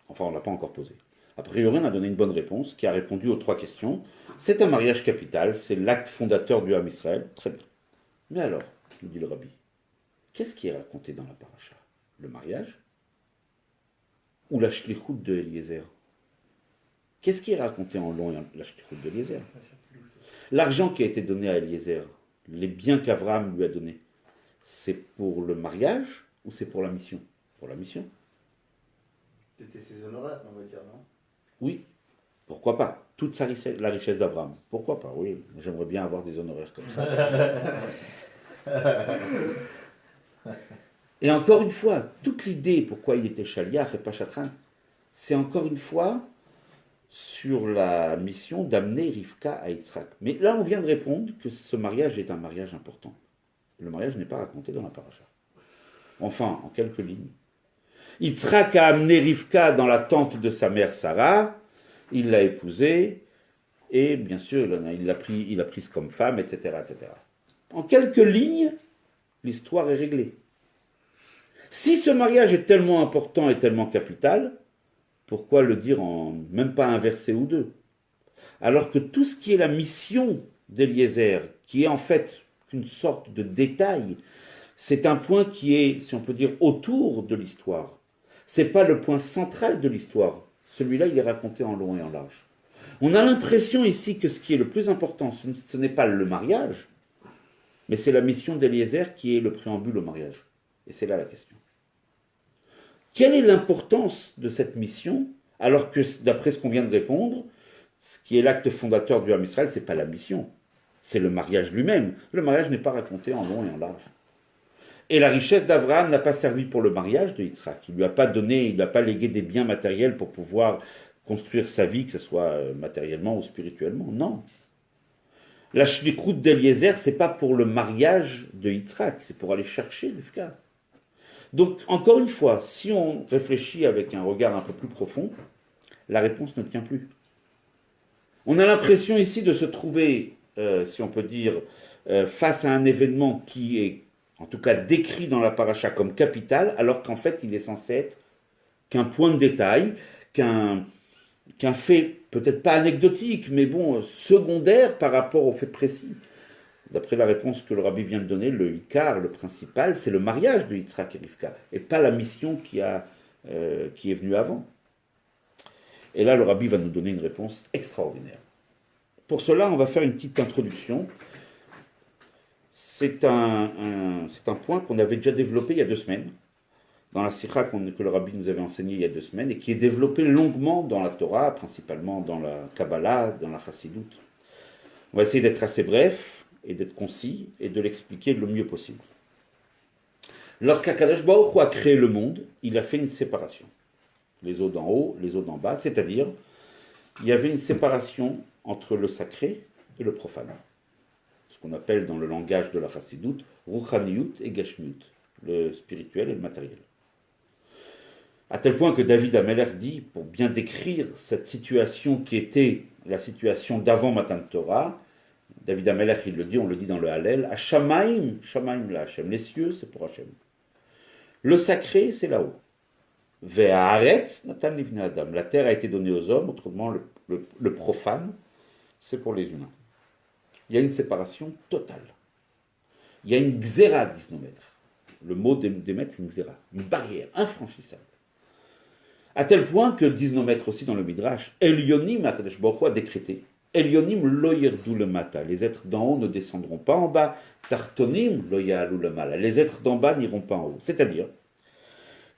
Enfin, on ne l'a pas encore posée. A priori, on a donné une bonne réponse qui a répondu aux trois questions. C'est un mariage capital, c'est l'acte fondateur du Ham Israël. Très bien. Mais alors, nous dit le Rabbi, qu'est-ce qui est raconté dans la paracha? Le mariage ou la shlichut de Eliezer? Qu'est-ce qui est raconté en long la shlichut de Eliezer? L'argent qui a été donné à Eliezer, les biens qu'Abraham lui a donnés, c'est pour le mariage ou c'est pour la mission? Pour la mission. C'était ses honoraires, on va dire, non? Oui, pourquoi pas? Toute la richesse d'Abraham. Pourquoi pas? Oui, j'aimerais bien avoir des honoraires comme ça. Et encore une fois, toute l'idée pourquoi il était chaliach et pas chatran, c'est encore une fois sur la mission d'amener Rivka à Yitzhak. Mais là, on vient de répondre que ce mariage est un mariage important. Le mariage n'est pas raconté dans la paracha. Enfin, en quelques lignes. Yitzhak a amené Rivka dans la tente de sa mère Sarah, il l'a épousée, et bien sûr, il l'a prise comme femme, etc., etc. En quelques lignes, l'histoire est réglée. Si ce mariage est tellement important et tellement capital, pourquoi le dire en même pas un verset ou deux? Alors que tout ce qui est la mission d'Eliezer, qui est en fait une sorte de détail, c'est un point qui est, si on peut dire, autour de l'histoire. Ce n'est pas le point central de l'histoire. Celui-là, il est raconté en long et en large. On a l'impression ici que ce qui est le plus important, ce n'est pas le mariage, mais c'est la mission d'Eliezer qui est le préambule au mariage. Et c'est là la question. Quelle est l'importance de cette mission, alors que, d'après ce qu'on vient de répondre, ce qui est l'acte fondateur du Ham Israël, ce n'est pas la mission, c'est le mariage lui-même. Le mariage n'est pas raconté en long et en large. Et la richesse d'Abraham n'a pas servi pour le mariage de Yitzhak. Il ne lui a pas donné, il ne lui a pas légué des biens matériels pour pouvoir construire sa vie, que ce soit matériellement ou spirituellement. Non. La shlichut d'Eliezer, ce n'est pas pour le mariage de Yitzhak, c'est pour aller chercher Rivka. Donc, encore une fois, si on réfléchit avec un regard un peu plus profond, la réponse ne tient plus. On a l'impression ici de se trouver, si on peut dire, face à un événement qui est, en tout cas, décrit dans la paracha comme capital, alors qu'en fait, il est censé être qu'un point de détail, qu'un fait, peut-être pas anecdotique, mais bon, secondaire par rapport au fait précis. D'après la réponse que le rabbi vient de donner, le Ikar, le principal, c'est le mariage de Yitzhak et Rivka, et pas la mission qui est venue avant. Et là, le rabbi va nous donner une réponse extraordinaire. Pour cela, on va faire une petite introduction. C'est un point qu'on avait déjà développé il y a 2 semaines, dans la sikha que le rabbi nous avait enseigné il y a 2 semaines, et qui est développé longuement dans la Torah, principalement dans la Kabbalah, dans la Chassidoute. On va essayer d'être assez bref, et d'être concis, et de l'expliquer le mieux possible. Lorsqu'Akadosh Baruch Hu a créé le monde, il a fait une séparation. Les eaux d'en haut, les eaux d'en bas, c'est-à-dire, il y avait une séparation entre le sacré et le profane. Ce qu'on appelle dans le langage de la Chassidoute, Ruchaniyut et Gashmiyut, le spirituel et le matériel. À tel point que David Ameller dit, pour bien décrire cette situation qui était la situation d'avant Matan Torah, David Ameller, il le dit, on le dit dans le Hallel, Hashamaim, Shamaim la Hashem, les cieux c'est pour Hashem. Le sacré c'est là-haut. Ve'aretz natan livnei adam, la terre a été donnée aux hommes, autrement le profane c'est pour les humains. Il y a une séparation totale. Il y a une xéra, disent nos maîtres. Le mot d'émettre, c'est une xéra, une barrière infranchissable. À tel point que, disent nos maîtres aussi dans le Midrash, Elyonim, Akadosh Baruch Hu a décrété, Elyonim lo yirdu le mata, les êtres d'en haut ne descendront pas en bas, Tartonim lo ya'alu le mala, les êtres d'en bas n'iront pas en haut. C'est-à-dire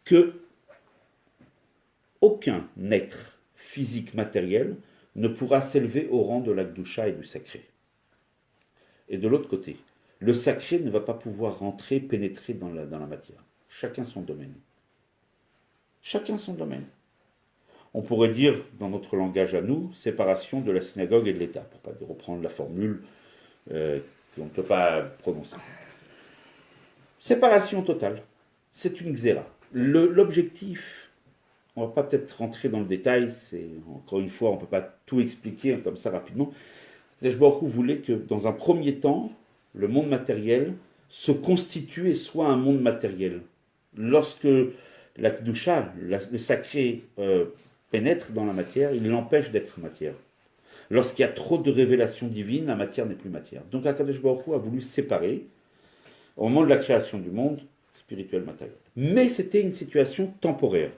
que aucun être physique matériel ne pourra s'élever au rang de la Gdusha et du sacré. Et de l'autre côté, le sacré ne va pas pouvoir rentrer, pénétrer dans la matière. Chacun son domaine. Chacun son domaine. On pourrait dire, dans notre langage à nous, séparation de la synagogue et de l'État, pour ne pas reprendre la formule qu'on ne peut pas prononcer. Séparation totale. C'est une xéra. L'objectif, on ne va pas peut-être rentrer dans le détail, encore une fois, on ne peut pas tout expliquer comme ça rapidement. Akadosh Baruch Hu voulait que, dans un premier temps, le monde matériel se constitue et soit un monde matériel. Lorsque la Kedusha, le sacré, pénètre dans la matière, il l'empêche d'être matière. Lorsqu'il y a trop de révélations divines, la matière n'est plus matière. Donc Akadosh Baruch Hu a voulu séparer, au moment de la création du monde, spirituel, matériel. Mais c'était une situation temporaire.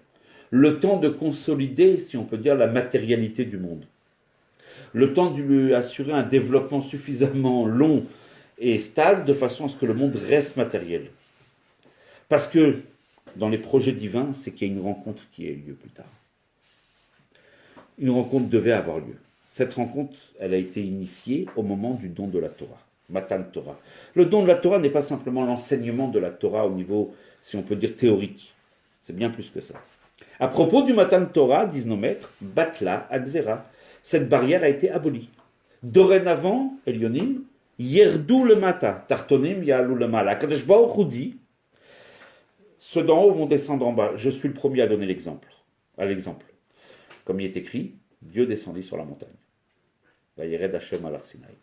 Le temps de consolider, si on peut dire, la matérialité du monde. Le temps de lui assurer un développement suffisamment long et stable de façon à ce que le monde reste matériel. Parce que dans les projets divins, c'est qu'il y a une rencontre qui ait lieu plus tard. Une rencontre devait avoir lieu. Cette rencontre, elle a été initiée au moment du don de la Torah, Matan Torah. Le don de la Torah n'est pas simplement l'enseignement de la Torah au niveau, si on peut dire, théorique. C'est bien plus que ça. À propos du Matan Torah, disent nos maîtres, Batla, Agzera, cette barrière a été abolie. Dorénavant, Elyonim, Yerdu le Mata, Tartonim, Ya'alu le Mala. Akadosh Baruch Hu dit, ceux d'en haut vont descendre en bas. Je suis le premier à donner l'exemple. Comme il est écrit, Dieu descendit sur la montagne. Vayered Hashem al Sinaï.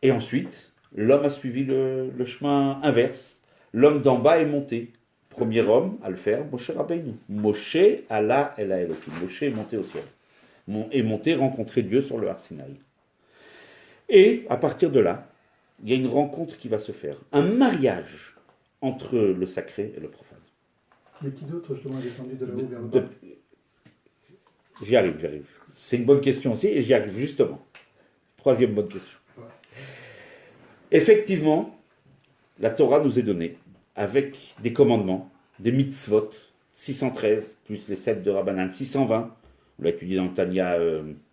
Et ensuite, l'homme a suivi le chemin inverse. L'homme d'en bas est monté. Premier homme à le faire, Moshe Rabbeinu. Moshe Allah el Elohim. Moshe est monté au ciel. Est monté rencontrer Dieu sur le Har Sinaï. Et à partir de là, il y a une rencontre qui va se faire. Un mariage entre le sacré et le profane. Mais qui d'autre justement est descendu de là-haut vers le bas? J'y arrive. C'est une bonne question aussi, et j'y arrive justement. Troisième bonne question. Effectivement, la Torah nous est donnée avec des commandements, des mitzvot, 613, plus les 7 de Rabbanan, 620, on l'a étudié dans le Tanya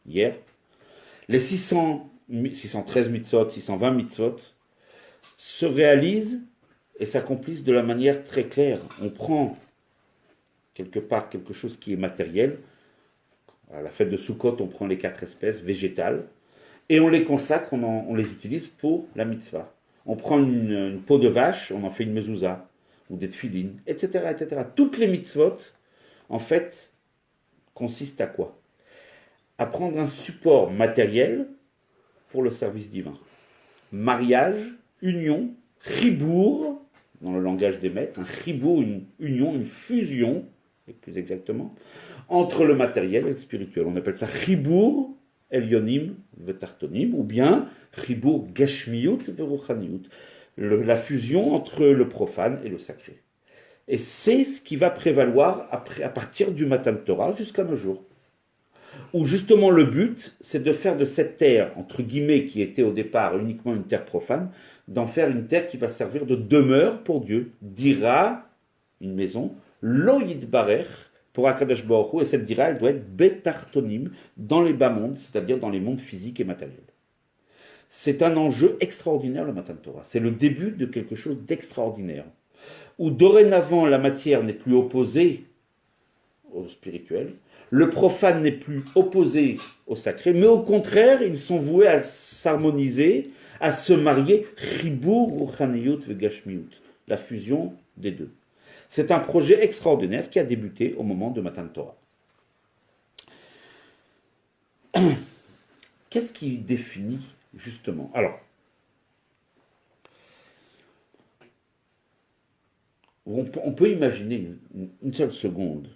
hier. Les 613 mitzvot, 620 mitzvot se réalisent et s'accomplissent de la manière très claire. On prend quelque part quelque chose qui est matériel. À la fête de Sukkot, on prend les 4 espèces végétales et on les consacre, on les utilise pour la mitzvah. On prend une peau de vache, on en fait une mezouza, ou des tefilines, etc., etc. Toutes les mitzvot, en fait, consistent à quoi? À prendre un support matériel pour le service divin. Mariage, union, chibour, dans le langage des maîtres, un chibour, une union, une fusion, et plus exactement, entre le matériel et le spirituel. On appelle ça chibour, Elyonim vetartonim, ou bien Chibour Gashmiyut veruchaniyut, la fusion entre le profane et le sacré. Et c'est ce qui va prévaloir à partir du Matan Torah jusqu'à nos jours. où justement le but, c'est de faire de cette terre, entre guillemets, qui était au départ uniquement une terre profane, d'en faire une terre qui va servir de demeure pour Dieu. Dira, une maison, lo yitbarech, pour Akadosh Baruch Hu, et cette dira, elle doit être betartonim, dans les bas mondes, c'est-à-dire dans les mondes physiques et matériels. C'est un enjeu extraordinaire, le Matan Torah. C'est le début de quelque chose d'extraordinaire, où dorénavant la matière n'est plus opposée au spirituel, le profane n'est plus opposé au sacré, mais au contraire, ils sont voués à s'harmoniser, à se marier, chibur ruchaniyut vegashmiyut, la fusion des deux. C'est un projet extraordinaire qui a débuté au moment de Matan Torah. Qu'est-ce qui définit justement? Alors, on peut imaginer une seule seconde,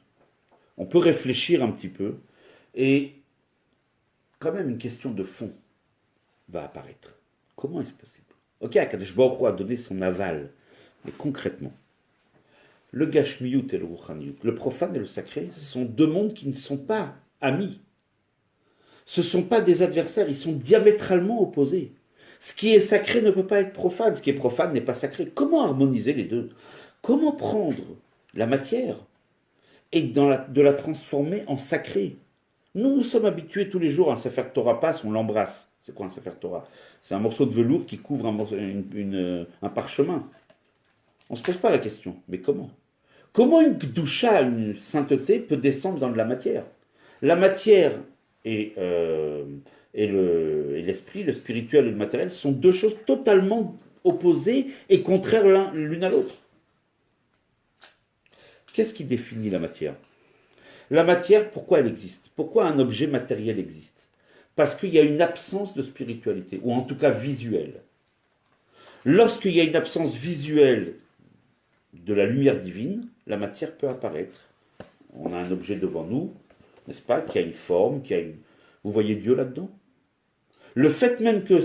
on peut réfléchir un petit peu, et quand même une question de fond va apparaître. Comment est-ce possible? Ok, Akadosh Baruch Hu a donné son aval, mais concrètement, le Gashmiyut et le Ruchaniyut, le profane et le sacré, sont deux mondes qui ne sont pas amis. Ce ne sont pas des adversaires, ils sont diamétralement opposés. Ce qui est sacré ne peut pas être profane, ce qui est profane n'est pas sacré. Comment harmoniser les deux? Comment prendre la matière et de la transformer en sacré? Nous sommes habitués tous les jours, un Sefer Torah passe, on l'embrasse. C'est quoi un Sefer Torah? C'est un morceau de velours qui couvre un parchemin. On ne se pose pas la question, mais comment? Comment une Kedusha, une sainteté, peut descendre dans de la matière? La matière et l'esprit, le spirituel et le matériel, sont deux choses totalement opposées et contraires l'une à l'autre. Qu'est-ce qui définit la matière? La matière, pourquoi elle existe? Pourquoi un objet matériel existe? Parce qu'il y a une absence de spiritualité, ou en tout cas visuelle. Lorsqu'il y a une absence visuelle de la lumière divine, la matière peut apparaître. On a un objet devant nous, n'est-ce pas, qui a une forme, Vous voyez Dieu là-dedans? Le fait même que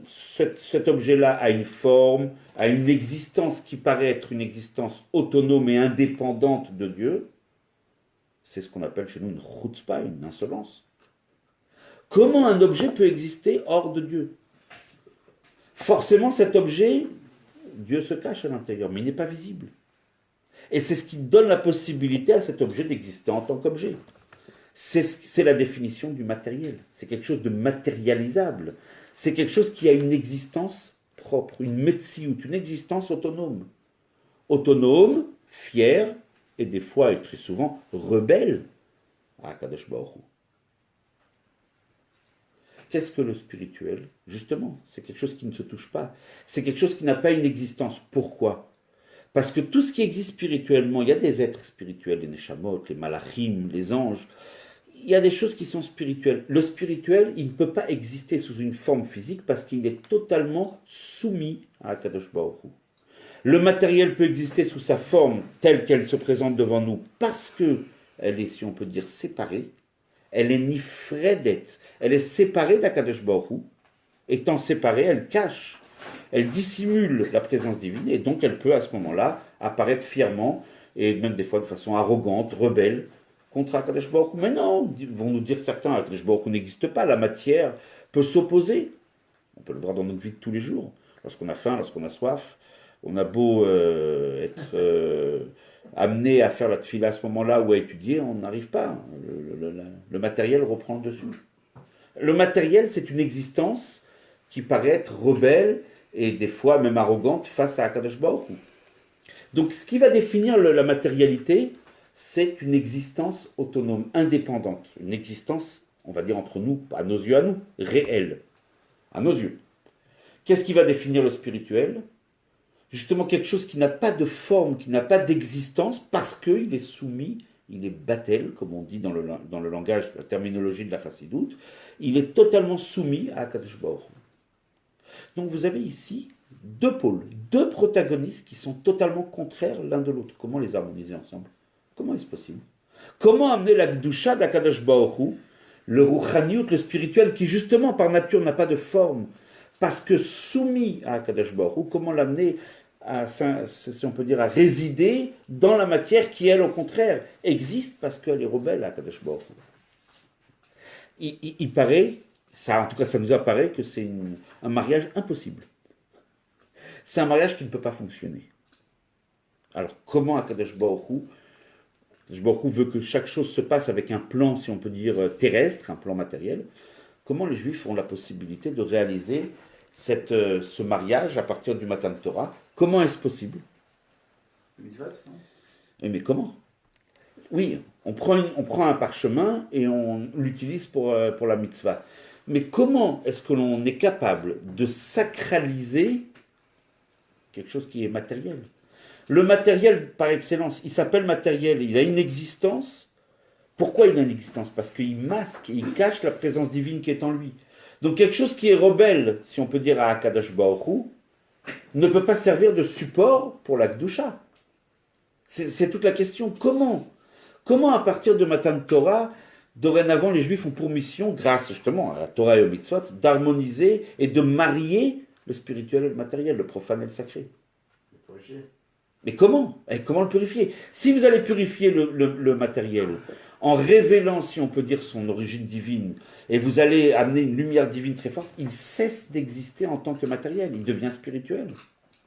cet objet-là a une forme, a une existence qui paraît être une existence autonome et indépendante de Dieu, c'est ce qu'on appelle chez nous une chutzpah, une insolence. Comment un objet peut exister hors de Dieu? Forcément, cet objet, Dieu se cache à l'intérieur, mais il n'est pas visible. Et c'est ce qui donne la possibilité à cet objet d'exister en tant qu'objet. C'est la définition du matériel. C'est quelque chose de matérialisable. C'est quelque chose qui a une existence propre, une metsiout, une existence autonome. Autonome, fière, et des fois, et très souvent, rebelle à Akadosh Baruch Hu. Qu'est-ce que le spirituel? Justement, c'est quelque chose qui ne se touche pas. C'est quelque chose qui n'a pas une existence. Pourquoi? Parce que tout ce qui existe spirituellement, il y a des êtres spirituels, les neshamot, les malachim, les anges. Il y a des choses qui sont spirituelles. Le spirituel, il ne peut pas exister sous une forme physique parce qu'il est totalement soumis à Akadosh Baruch Hu. Le matériel peut exister sous sa forme telle qu'elle se présente devant nous parce qu'elle est, si on peut dire, séparée. Elle est nifredet. Elle est séparée d'Akadosh Baruch Hu. Étant séparée, elle cache. Elle dissimule la présence divine et donc elle peut à ce moment-là apparaître fièrement et même des fois de façon arrogante, rebelle contre Akadosh Baruch Hu. Mais non, vont nous dire certains, Akadosh Baruch Hu n'existe pas, la matière peut s'opposer. On peut le voir dans notre vie de tous les jours. Lorsqu'on a faim, lorsqu'on a soif, on a beau être amené à faire la tefila à ce moment-là ou à étudier, on n'arrive pas. Le matériel reprend le dessus. Le matériel, c'est une existence qui paraît être rebelle et des fois même arrogante face à Akadosh Baruch Hu. Donc ce qui va définir la matérialité, c'est une existence autonome, indépendante, une existence, on va dire entre nous, à nos yeux à nous, réelle, à nos yeux. Qu'est-ce qui va définir le spirituel? Justement quelque chose qui n'a pas de forme, qui n'a pas d'existence, parce qu'il est soumis, il est batel, comme on dit dans le langage, la terminologie de la chassidoute, il est totalement soumis à Akadosh Baruch Hu. Donc vous avez ici deux pôles, deux protagonistes qui sont totalement contraires l'un de l'autre. Comment les harmoniser ensemble? Comment est-ce possible? Comment amener la Kedusha d'Akadosh Baruch Hu, le Ruchaniyut, le spirituel, qui justement par nature n'a pas de forme, parce que soumis à Akadosh Baruch Hu, comment l'amener à, si on peut dire, à résider dans la matière qui, elle, au contraire, existe parce qu'elle est rebelle à Akadosh Baruch Hu. il paraît, ça, en tout cas ça nous apparaît que c'est un mariage impossible. C'est un mariage qui ne peut pas fonctionner. Alors comment Akadosh Baruch Hu veut que chaque chose se passe avec un plan, si on peut dire, terrestre, un plan matériel. Comment les Juifs ont la possibilité de réaliser ce mariage à partir du Matan Torah? Comment est-ce possible? Mitzvot, non? Mais comment? Oui, on prend un parchemin et on l'utilise pour la mitzvah. Mais comment est-ce que l'on est capable de sacraliser quelque chose qui est matériel? Le matériel, par excellence, il s'appelle matériel, il a une existence. Pourquoi il a une existence? Parce qu'il masque, il cache la présence divine qui est en lui. Donc quelque chose qui est rebelle, si on peut dire à Akadosh Baruch Hu, ne peut pas servir de support pour la Kedusha. C'est toute la question. Comment à partir de Matan Torah, dorénavant les Juifs ont pour mission, grâce justement à la Torah et au mitzvot, d'harmoniser et de marier le spirituel et le matériel, le profane et le sacré. Mais comment? Et comment le purifier? Si vous allez purifier le matériel en révélant, si on peut dire, son origine divine, et vous allez amener une lumière divine très forte, il cesse d'exister en tant que matériel, il devient spirituel.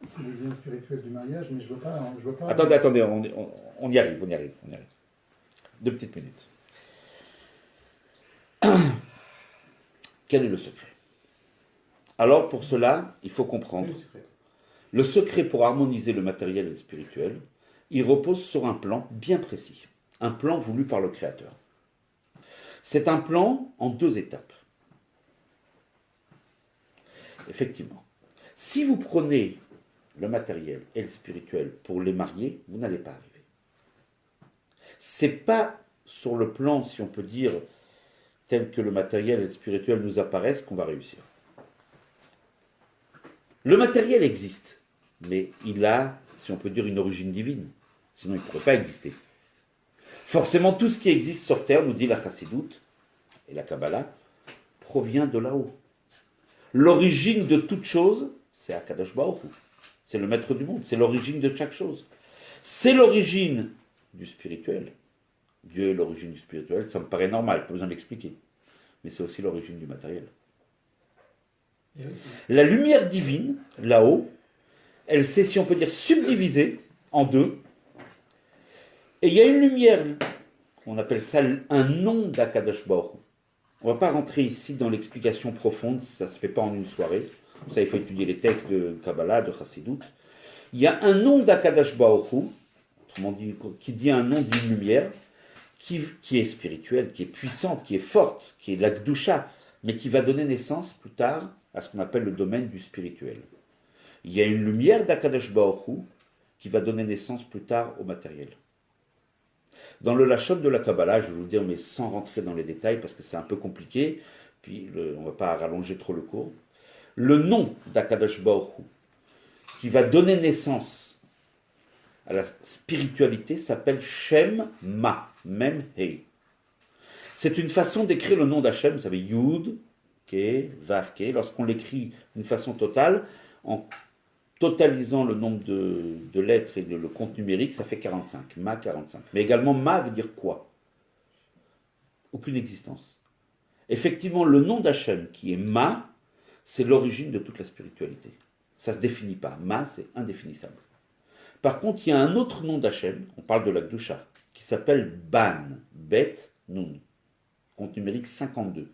C'est le lien spirituel du mariage, mais je vois pas. Attendez, on y arrive. 2 petites minutes. Quel est le secret? Alors pour cela, il faut comprendre. Le secret pour harmoniser le matériel et le spirituel, il repose sur un plan bien précis, un plan voulu par le Créateur. C'est un plan en 2 étapes. Effectivement, si vous prenez le matériel et le spirituel pour les marier, vous n'allez pas arriver. C'est pas sur le plan, si on peut dire, tel que le matériel et le spirituel nous apparaissent qu'on va réussir. Le matériel existe, mais il a, si on peut dire, une origine divine. Sinon, il ne pourrait pas exister. Forcément, tout ce qui existe sur Terre, nous dit la Chassidoute et la Kabbalah, provient de là-haut. L'origine de toute chose, c'est Akadosh Baruch Hu. C'est le maître du monde, c'est l'origine de chaque chose. C'est l'origine du spirituel. Dieu est l'origine du spirituel, ça me paraît normal, pas besoin d'expliquer. Mais c'est aussi l'origine du matériel. La lumière divine, là-haut, elle s'est, si on peut dire, subdivisée en 2. Et il y a une lumière, on appelle ça un nom d'Akadosh Baruch Hu. On ne va pas rentrer ici dans l'explication profonde, ça ne se fait pas en une soirée. Ça, il faut étudier les textes de Kabbalah, de Chassidoute. Il y a un nom d'Akadosh Baruch Hu, autrement dit, qui dit un nom d'une lumière, qui est spirituelle, qui est puissante, qui est forte, qui est la Kedusha, mais qui va donner naissance plus tard à ce qu'on appelle le domaine du spirituel. Il y a une lumière d'Akadosh Baruch Hu qui va donner naissance plus tard au matériel. Dans le Lachon de la Kabbalah, je vais vous le dire, mais sans rentrer dans les détails, parce que c'est un peu compliqué, puis on ne va pas rallonger trop le cours. Le nom d'Akadosh Baruch Hu, qui va donner naissance à la spiritualité, s'appelle Shem Ma, Mem Hei. C'est une façon d'écrire le nom d'Hachem, vous savez, Yud, Ke, Vav, Ke, lorsqu'on l'écrit d'une façon totale, en totalisant le nombre de lettres et le compte numérique, ça fait 45, Ma 45. Mais également, Ma veut dire quoi? Aucune existence. Effectivement, le nom d'Hachem, qui est Ma, c'est l'origine de toute la spiritualité. Ça ne se définit pas. Ma, c'est indéfinissable. Par contre, il y a un autre nom d'Hachem, on parle de la Kedusha, qui s'appelle Ban, Bet, Nun, compte numérique 52,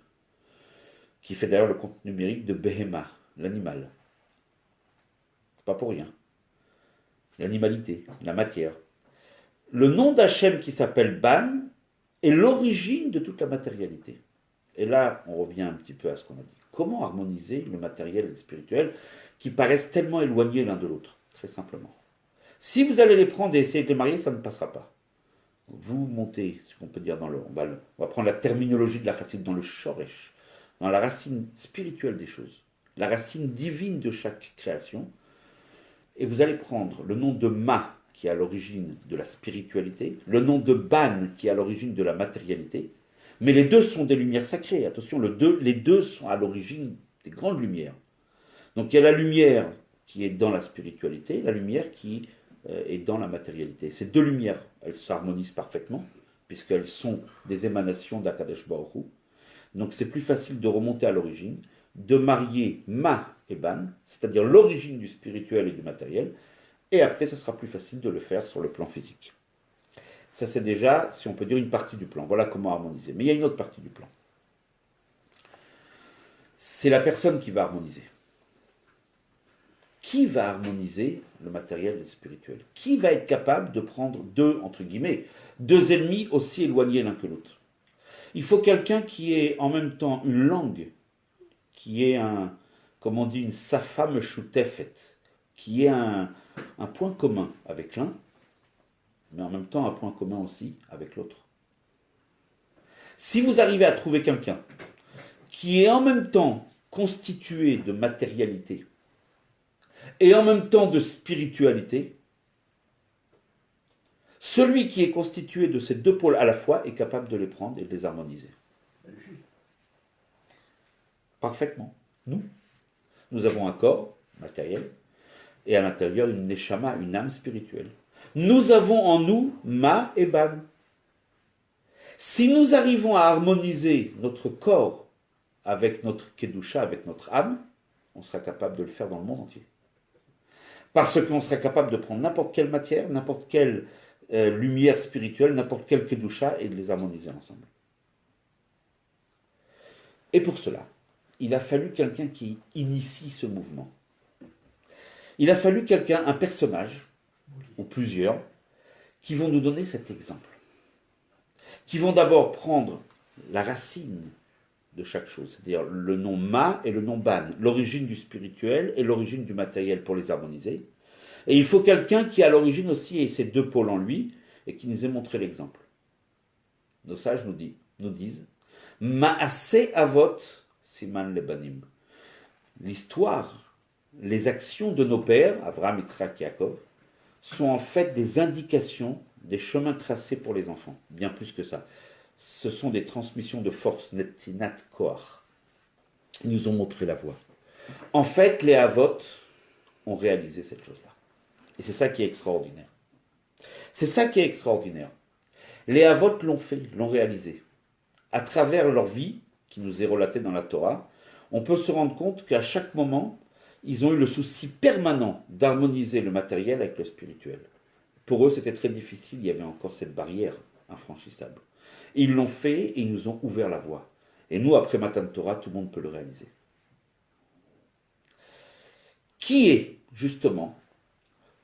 qui fait d'ailleurs le compte numérique de Behema, l'animal. Pas pour rien. L'animalité, la matière. Le nom d'Hachem qui s'appelle Ban est l'origine de toute la matérialité. Et là, on revient un petit peu à ce qu'on a dit. Comment harmoniser le matériel et le spirituel qui paraissent tellement éloignés l'un de l'autre? Très simplement. Si vous allez les prendre et essayer de les marier, ça ne passera pas. Vous montez, ce qu'on peut dire dans on va prendre la terminologie de la racine, dans le shoresh, dans la racine spirituelle des choses, la racine divine de chaque création, et vous allez prendre le nom de Ma, qui est à l'origine de la spiritualité, le nom de Ban, qui est à l'origine de la matérialité, mais les deux sont des lumières sacrées. Attention, les deux sont à l'origine des grandes lumières. Donc il y a la lumière qui est dans la spiritualité, la lumière qui est dans la matérialité. Ces deux lumières, elles s'harmonisent parfaitement, puisqu'elles sont des émanations d'Akadosh Baruch Hu. Donc c'est plus facile de remonter à l'origine, de marier Ma et Ban, c'est-à-dire l'origine du spirituel et du matériel, et après ce sera plus facile de le faire sur le plan physique. Ça c'est déjà, si on peut dire, une partie du plan. Voilà comment harmoniser. Mais il y a une autre partie du plan. C'est la personne qui va harmoniser. Qui va harmoniser le matériel et le spirituel? Qui va être capable de prendre deux, entre guillemets, deux ennemis aussi éloignés l'un que l'autre? Il faut quelqu'un qui ait en même temps une langue, qui ait un, comme on dit, une safa meshutefet, qui ait un point commun avec l'un, mais en même temps un point commun aussi avec l'autre. Si vous arrivez à trouver quelqu'un qui est en même temps constitué de matérialité et en même temps de spiritualité, celui qui est constitué de ces deux pôles à la fois est capable de les prendre et de les harmoniser. Parfaitement. Nous avons un corps matériel et à l'intérieur une neshama, une âme spirituelle. Nous avons en nous Ma et Ban. Si nous arrivons à harmoniser notre corps avec notre kedusha, avec notre âme, on sera capable de le faire dans le monde entier. Parce qu'on sera capable de prendre n'importe quelle matière, n'importe quelle lumière spirituelle, n'importe quelle kedusha et de les harmoniser ensemble. Et pour cela, il a fallu quelqu'un qui initie ce mouvement. Il a fallu quelqu'un, un personnage, ou plusieurs, qui vont nous donner cet exemple. Qui vont d'abord prendre la racine de chaque chose, c'est-à-dire le nom Ma et le nom Ban, l'origine du spirituel et l'origine du matériel pour les harmoniser. Et il faut quelqu'un qui à l'origine aussi ait ces deux pôles en lui et qui nous ait montré l'exemple. Nos sages nous disent Ma'aseh avot siman lebanim. L'histoire, les actions de nos pères, Abraham, Yitzhak, Yaakov, sont en fait des indications des chemins tracés pour les enfants, bien plus que ça. Ce sont des transmissions de force, Netzinat Koach. Ils nous ont montré la voie. En fait, les Avot ont réalisé cette chose-là. Et c'est ça qui est extraordinaire. C'est ça qui est extraordinaire. Les Avot l'ont fait, l'ont réalisé. À travers leur vie, qui nous est relatée dans la Torah, on peut se rendre compte qu'à chaque moment, ils ont eu le souci permanent d'harmoniser le matériel avec le spirituel. Pour eux, c'était très difficile, il y avait encore cette barrière infranchissable. Ils l'ont fait et ils nous ont ouvert la voie. Et nous, après Matan Torah, tout le monde peut le réaliser. Qui est, justement,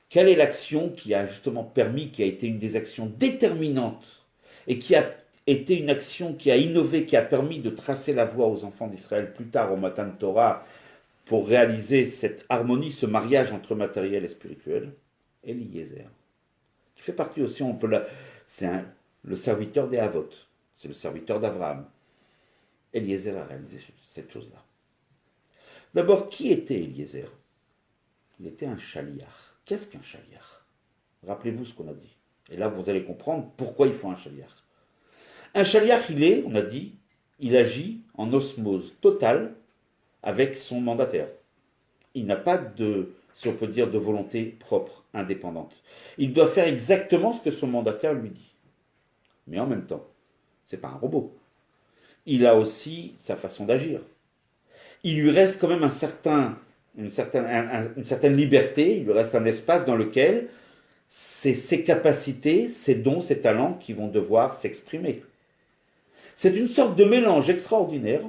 quelle est l'action qui a justement permis, qui a été une des actions déterminantes et qui a été une action qui a innové, qui a permis de tracer la voie aux enfants d'Israël plus tard au Matan Torah pour réaliser cette harmonie, ce mariage entre matériel et spirituel? Eliezer, qui fait partie aussi, le serviteur des Avot, c'est le serviteur d'Abraham. Eliezer a réalisé cette chose-là. D'abord, qui était Eliezer? Il était un chaliach. Qu'est-ce qu'un chaliach? Rappelez-vous ce qu'on a dit. Et là, vous allez comprendre pourquoi il faut un chaliach. Un chaliach, il agit en osmose totale avec son mandataire. Il n'a pas de, si on peut dire, de volonté propre, indépendante. Il doit faire exactement ce que son mandataire lui dit. Mais en même temps, ce n'est pas un robot. Il a aussi sa façon d'agir. Il lui reste quand même une certaine liberté, il lui reste un espace dans lequel c'est ses capacités, ses dons, ses talents qui vont devoir s'exprimer. C'est une sorte de mélange extraordinaire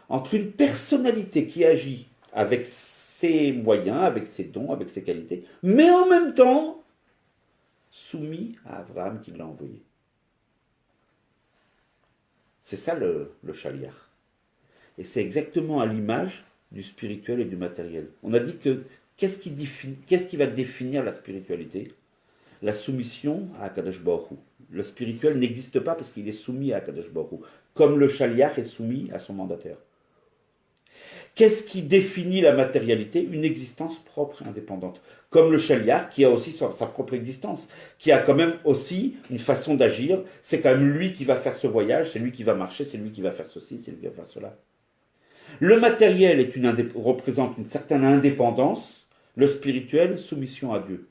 entre une personnalité qui agit avec ses moyens, avec ses dons, avec ses qualités, mais en même temps soumis à Abraham qui l'a envoyé. C'est ça le chaliach. Et c'est exactement à l'image du spirituel et du matériel. On a dit que qu'est-ce qui va définir la spiritualité? La soumission à Akadosh Baruch Hu. Le spirituel n'existe pas parce qu'il est soumis à Akadosh Baruch Hu, comme le chaliach est soumis à son mandataire. Qu'est-ce qui définit la matérialité? Une existence propre et indépendante. Comme le chaliach qui a aussi sa propre existence, qui a quand même aussi une façon d'agir. C'est quand même lui qui va faire ce voyage, c'est lui qui va marcher, c'est lui qui va faire ceci, c'est lui qui va faire cela. Le matériel représente une certaine indépendance, le spirituel, soumission à Dieu.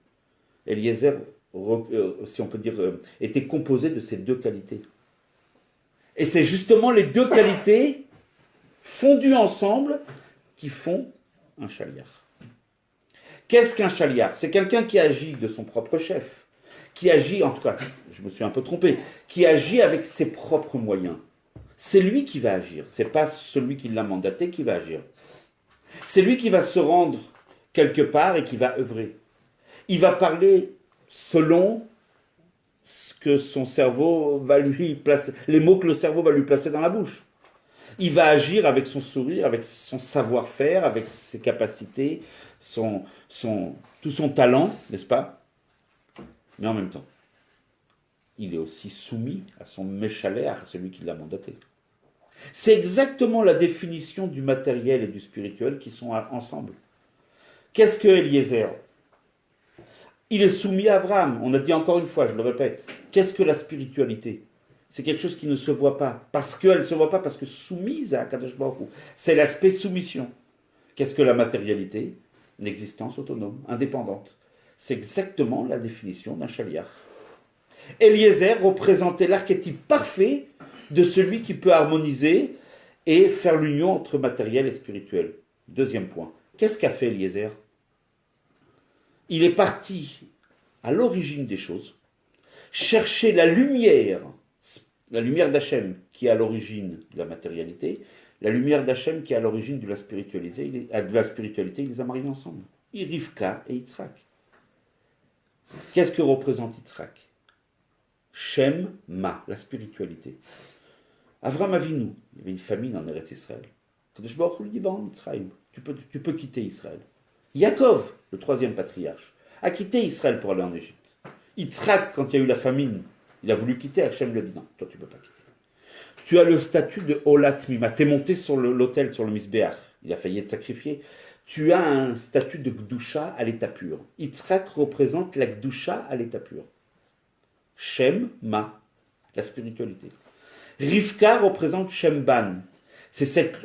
Eliezer, si on peut dire, était composé de ces deux qualités. Et c'est justement les deux qualités fondus ensemble, qui font un chaliar. Qu'est-ce qu'un chaliar? C'est quelqu'un qui agit de son propre chef, qui agit, en tout cas, je me suis un peu trompé, qui agit avec ses propres moyens. C'est lui qui va agir, c'est pas celui qui l'a mandaté qui va agir. C'est lui qui va se rendre quelque part et qui va œuvrer. Il va parler selon ce que son cerveau va lui placer, les mots que le cerveau va lui placer dans la bouche. Il va agir avec son sourire, avec son savoir-faire, avec ses capacités, tout son talent, n'est-ce pas? Mais en même temps, il est aussi soumis à son méchalet, à celui qui l'a mandaté. C'est exactement la définition du matériel et du spirituel qui sont ensemble. Qu'est-ce que Eliezer? Il est soumis à Abraham. On a dit encore une fois, je le répète. Qu'est-ce que la spiritualité? C'est quelque chose qui ne se voit pas. Parce qu'elle ne se voit pas, parce que soumise à Akadosh Baruch Hu. C'est l'aspect soumission. Qu'est-ce que la matérialité? Une existence autonome, indépendante. C'est exactement la définition d'un chaliar. Eliezer représentait l'archétype parfait de celui qui peut harmoniser et faire l'union entre matériel et spirituel. Deuxième point. Qu'est-ce qu'a fait Eliezer? Il est parti à l'origine des choses, chercher la lumière d'Hachem qui est à l'origine de la matérialité, la lumière d'Hachem qui est à l'origine de la spiritualité, il les a mariés ensemble. Rivka et Yitzhak. Qu'est-ce que représente Yitzhak? Shem Ma, la spiritualité. Avram Avinu, il y avait une famine en Eretz Israël. Kadosh Baruch Hu lui dit, bon, Israël, tu peux quitter Israël. Yaakov, le troisième patriarche, a quitté Israël pour aller en Égypte. Yitzhak, quand il y a eu la famine, il a voulu quitter, Hachem lui a dit, non, toi tu ne peux pas quitter. Tu as le statut de Olat Mima, tu es monté sur l'autel, sur le Misbéach, il a failli être sacrifié. Tu as un statut de Gdusha à l'état pur. Yitzhak représente la Gdusha à l'état pur. Shem Ma, la spiritualité. Rivka représente Shem Ban.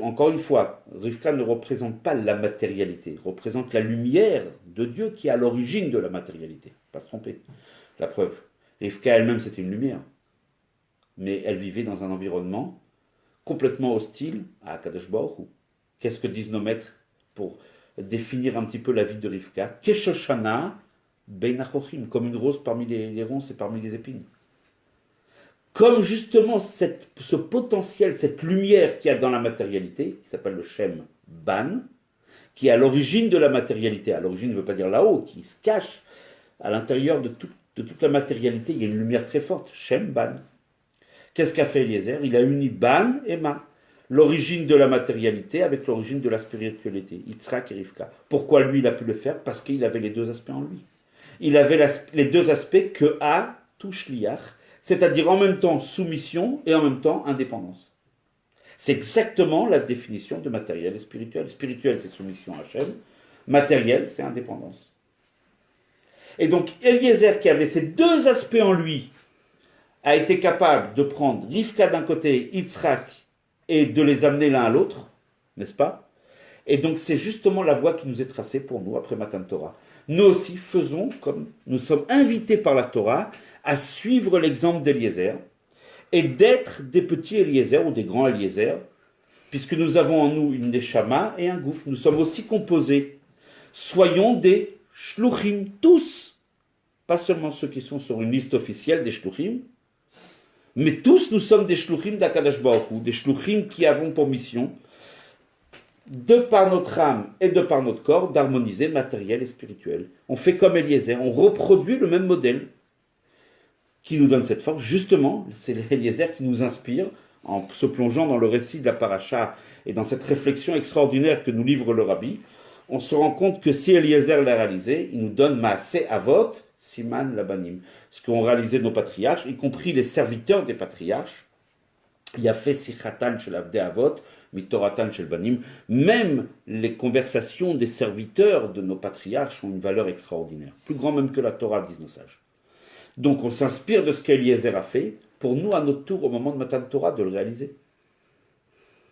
Encore une fois, Rivka ne représente pas la matérialité, représente la lumière de Dieu qui est à l'origine de la matérialité. Pas se tromper. La preuve. Rivka elle-même, c'était une lumière. Mais elle vivait dans un environnement complètement hostile à Akadosh Baruch Hu. Qu'est-ce que disent nos maîtres pour définir un petit peu la vie de Rivka? Keshoshana bein achochim, comme une rose parmi les ronces et parmi les épines. Comme justement ce potentiel, cette lumière qu'il y a dans la matérialité, qui s'appelle le Shem Ban, qui est à l'origine de la matérialité. À l'origine ne veut pas dire là-haut, qui se cache à l'intérieur de toute la matérialité. Il y a une lumière très forte, Shem Ban. Qu'est-ce qu'a fait Eliezer? Il a uni Ban et Ma. L'origine de la matérialité avec l'origine de la spiritualité. Yitzhak et Rivka. Pourquoi lui il a pu le faire? Parce qu'il avait les deux aspects en lui. Il avait les deux aspects que A touche liach, c'est-à-dire en même temps soumission et en même temps indépendance. C'est exactement la définition de matériel et spirituel. Spirituel, c'est soumission à Hachem. Matériel, c'est indépendance. Et donc, Eliezer, qui avait ces deux aspects en lui, a été capable de prendre Rivka d'un côté, Yitzhak, et de les amener l'un à l'autre, n'est-ce pas? Et donc, c'est justement la voie qui nous est tracée pour nous après Matan Torah. Nous aussi faisons comme nous sommes invités par la Torah à suivre l'exemple d'Eliezer et d'être des petits Eliezer ou des grands Eliezer, puisque nous avons en nous une neshama et un gouffre. Nous sommes aussi composés. Soyons des shluchim, tous. Pas seulement ceux qui sont sur une liste officielle des shluchim, mais tous nous sommes des shluchim d'Akadosh Baruch Hu, des shluchim qui avons pour mission, de par notre âme et de par notre corps, d'harmoniser matériel et spirituel. On fait comme Eliezer, on reproduit le même modèle qui nous donne cette force. Justement, c'est Eliezer qui nous inspire en se plongeant dans le récit de la paracha et dans cette réflexion extraordinaire que nous livre le Rabbi. On se rend compte que si Eliezer l'a réalisé, il nous donne Maaseh Avot, Siman Labanim. Ce qu'ont réalisé nos patriarches, y compris les serviteurs des patriarches. Il a fait Sichatan shel Avdei Avot, Mitoratan shel Banim. Même les conversations des serviteurs de nos patriarches ont une valeur extraordinaire. Plus grand même que la Torah, disent nos sages. Donc on s'inspire de ce qu'Eliezer a fait, pour nous, à notre tour, au moment de Matan Torah, de le réaliser.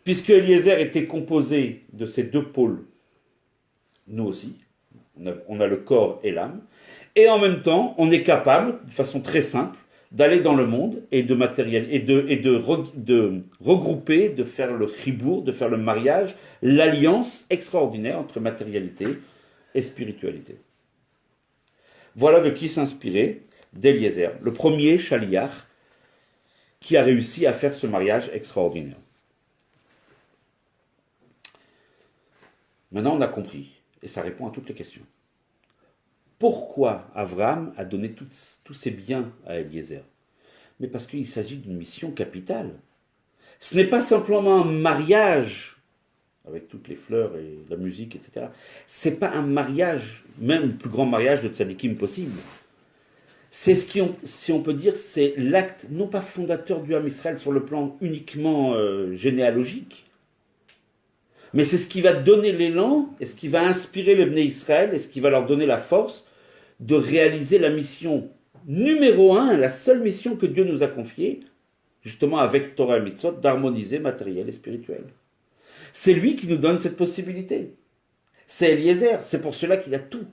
Puisque Eliezer était composé de ces deux pôles, nous aussi, on a le corps et l'âme, et en même temps, on est capable, de façon très simple, d'aller dans le monde et de matériel de regrouper, de faire le chibour, de faire le mariage, l'alliance extraordinaire entre matérialité et spiritualité. Voilà de qui s'inspirer d'Eliezer, le premier chaliach qui a réussi à faire ce mariage extraordinaire. Maintenant, on a compris, et ça répond à toutes les questions. Pourquoi Abraham a donné tous ses biens à Eliezer? Mais parce qu'il s'agit d'une mission capitale. Ce n'est pas simplement un mariage, avec toutes les fleurs et la musique, etc. Ce n'est pas un mariage, même le plus grand mariage de tzadikim possible. C'est si on peut dire, c'est l'acte, non pas fondateur du Ham Israël sur le plan uniquement généalogique, mais c'est ce qui va donner l'élan, et ce qui va inspirer les Bnei Israël, et ce qui va leur donner la force de réaliser la mission numéro 1, la seule mission que Dieu nous a confiée, justement avec Torah et Mitzvot, d'harmoniser matériel et spirituel. C'est lui qui nous donne cette possibilité. C'est Eliezer, c'est pour cela qu'il a tout.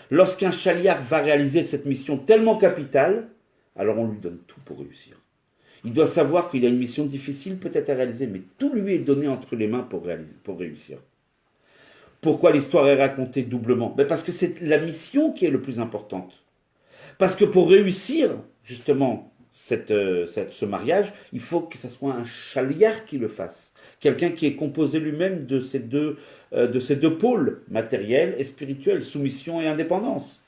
Lorsqu'un chaliar va réaliser cette mission tellement capitale, alors on lui donne tout pour réussir. Il doit savoir qu'il a une mission difficile peut-être à réaliser, mais tout lui est donné entre les mains pour réussir. Pourquoi l'histoire est racontée doublement? Parce que c'est la mission qui est le plus importante. Parce que pour réussir, justement, ce mariage, il faut que ce soit un chaliar qui le fasse. Quelqu'un qui est composé lui-même de ces deux pôles, matériel et spirituel, soumission et indépendance.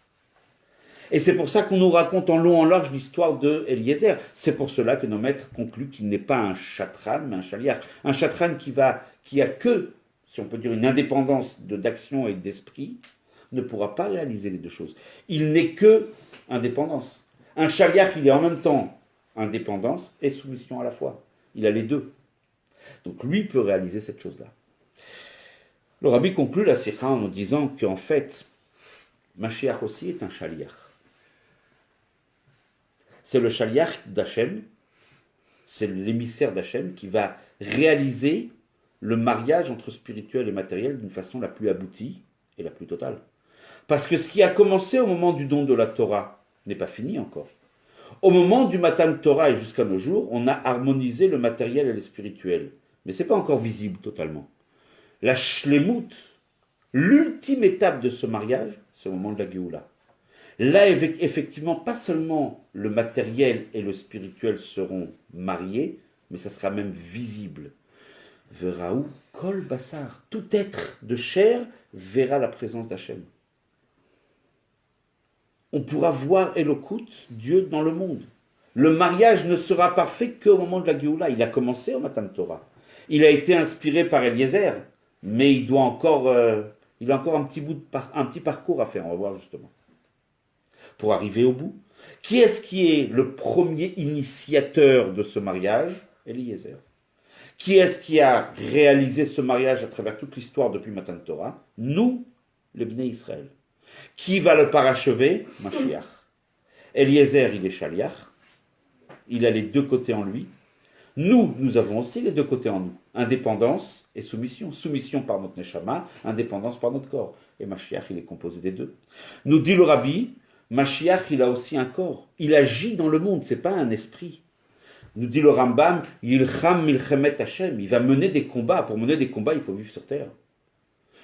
Et c'est pour ça qu'on nous raconte en long en large l'histoire de Eliezer. C'est pour cela que nos maîtres concluent qu'il n'est pas un chatran, mais un chaliar. Un chatran qui a que, si on peut dire, une indépendance d'action et d'esprit, ne pourra pas réaliser les deux choses. Il n'est que indépendance. Un chaliar, il est en même temps indépendance et soumission à la fois. Il a les deux. Donc lui peut réaliser cette chose-là. Le rabbi conclut la sikha en nous disant qu'en fait, Mashiach aussi est un chaliar. C'est le chaliar d'Hachem, c'est l'émissaire d'Hachem qui va réaliser le mariage entre spirituel et matériel d'une façon la plus aboutie et la plus totale. Parce que ce qui a commencé au moment du don de la Torah n'est pas fini encore. Au moment du Matan Torah et jusqu'à nos jours, on a harmonisé le matériel et le spirituel. Mais ce n'est pas encore visible totalement. La shlemut, l'ultime étape de ce mariage, c'est au moment de la Géoula. Là, effectivement, pas seulement le matériel et le spirituel seront mariés, mais ça sera même visible. Veraou kol basar, tout être de chair verra la présence d'Hachem. On pourra voir Elokut, Dieu dans le monde. Le mariage ne sera parfait qu'au moment de la Géoula. Il a commencé au Matan Torah. Il a été inspiré par Eliezer, mais il a encore un petit parcours à faire, on va voir justement. Pour arriver au bout, qui est le premier initiateur de ce mariage? Eliezer. Qui est-ce qui a réalisé ce mariage à travers toute l'histoire depuis Matan Torah? Nous, les Bnei Israël. Qui va le parachever? Mashiach. Eliezer, il est chaliach. Il a les deux côtés en lui. Nous avons aussi les deux côtés en nous. Indépendance et soumission. Soumission par notre neshama, indépendance par notre corps. Et Mashiach, il est composé des deux. Nous dit le Rabbi, Mashiach, il a aussi un corps. Il agit dans le monde, c'est pas un esprit. Nous dit le Rambam, Yilcham milchemet Hashem. Il va mener des combats. Pour mener des combats, il faut vivre sur terre.